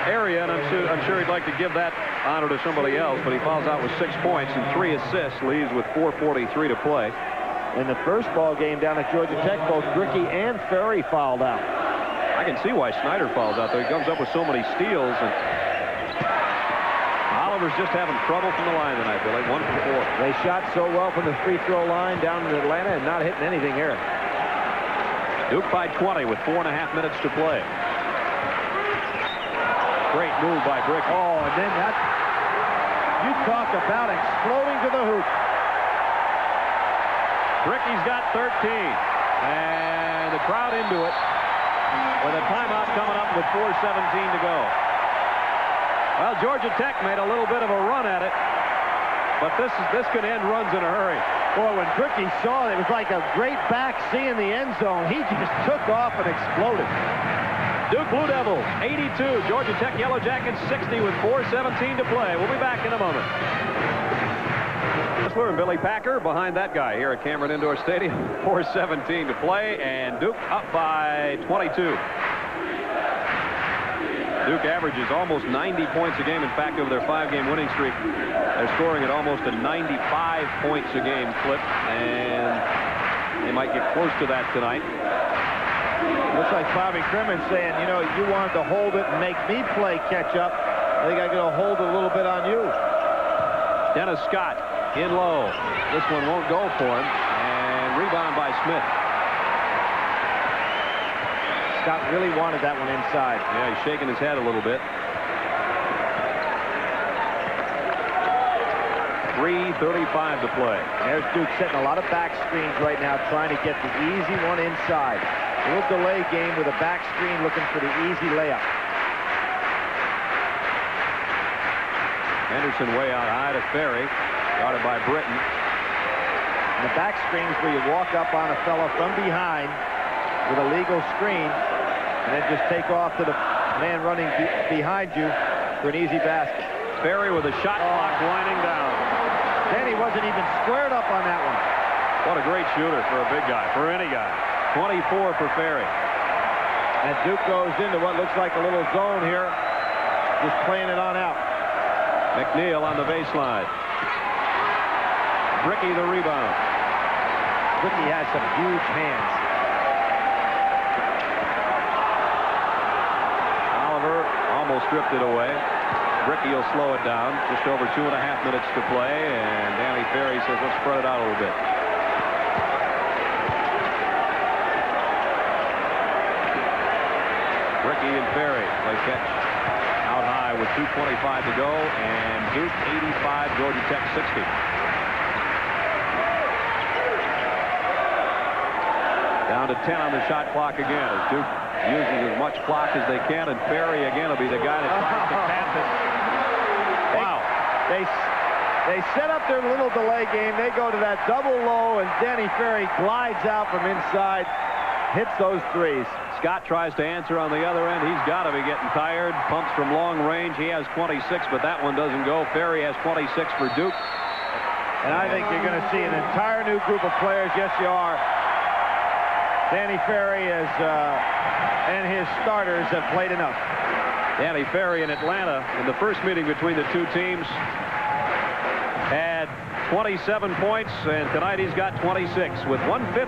area, and I'm sure he'd like to give that honor to somebody else, but he fouls out with 6 points and 3 assists, leaves with 4:43 to play. In the first ball game down at Georgia Tech, both Ricky and Ferry fouled out. I can see why Snyder fouls out, though. He comes up with so many steals, and Oliver's just having trouble from the line tonight, Billy. 1 for 4. They shot so well from the free throw line down in Atlanta and not hitting anything here. Duke by 20 with 4.5 minutes to play. Great move by Bricky. Oh, and then that, you talk about exploding to the hoop. Bricky's got 13, and the crowd into it with a timeout coming up with 4:17 to go. Well, Georgia Tech made a little bit of a run at it, but this could end runs in a hurry. Boy, when Bricky saw it, it was like a great back C in the end zone. He just took off and exploded. Duke Blue Devils 82, Georgia Tech Yellow Jackets 60 with 4:17 to play. We'll be back in a moment. Kessler and Billy Packer behind that guy here at Cameron Indoor Stadium. 4:17 to play, and Duke up by 22. Duke averages almost 90 points a game. In fact, over their 5-game winning streak, they're scoring at almost a 95 points a game clip, and they might get close to that tonight. Looks like Bobby Crimmon's saying, you know, you wanted to hold it and make me play catch up. I think I'm going to hold it a little bit on you. Dennis Scott in low. This one won't go for him, and rebound by Smith. Scott really wanted that one inside. Yeah, he's shaking his head a little bit. 3:35 to play. There's Duke setting a lot of back screens right now, trying to get the easy one inside. A little delay game with a back screen looking for the easy layup. Henderson way out high to Ferry, guarded by Britton. And the back screen is where you walk up on a fella from behind with a legal screen and then just take off to the man running behind you for an easy basket. Ferry with a shot clock winding down. Then he wasn't even squared up on that one. What a great shooter for a big guy, for any guy. 24 for Ferry. And Duke goes into what looks like a little zone here, just playing it on out. McNeil on the baseline. Bricky the rebound. Bricky has some huge hands. Oliver almost stripped it away. Bricky will slow it down. Just over 2.5 minutes to play, and Danny Ferry says, let's spread it out a little bit. Bricky and Ferry play catch out high with 2:25 to go, and Duke 85, Georgia Tech 60. Down to 10 on the shot clock again as Duke uses as much clock as they can, and Ferry again will be the guy that tries to pass it. Wow. They set up their little delay game. They go to that double low, and Danny Ferry glides out from inside, hits those threes. Scott tries to answer on the other end. He's got to be getting tired. Pumps from long range. He has 26, but that one doesn't go. Ferry has 26 for Duke. And I think you're going to see an entire new group of players. Yes, you are. Danny Ferry and his starters have played enough. Danny Ferry in Atlanta in the first meeting between the two teams had 27 points, and tonight he's got 26 with 150.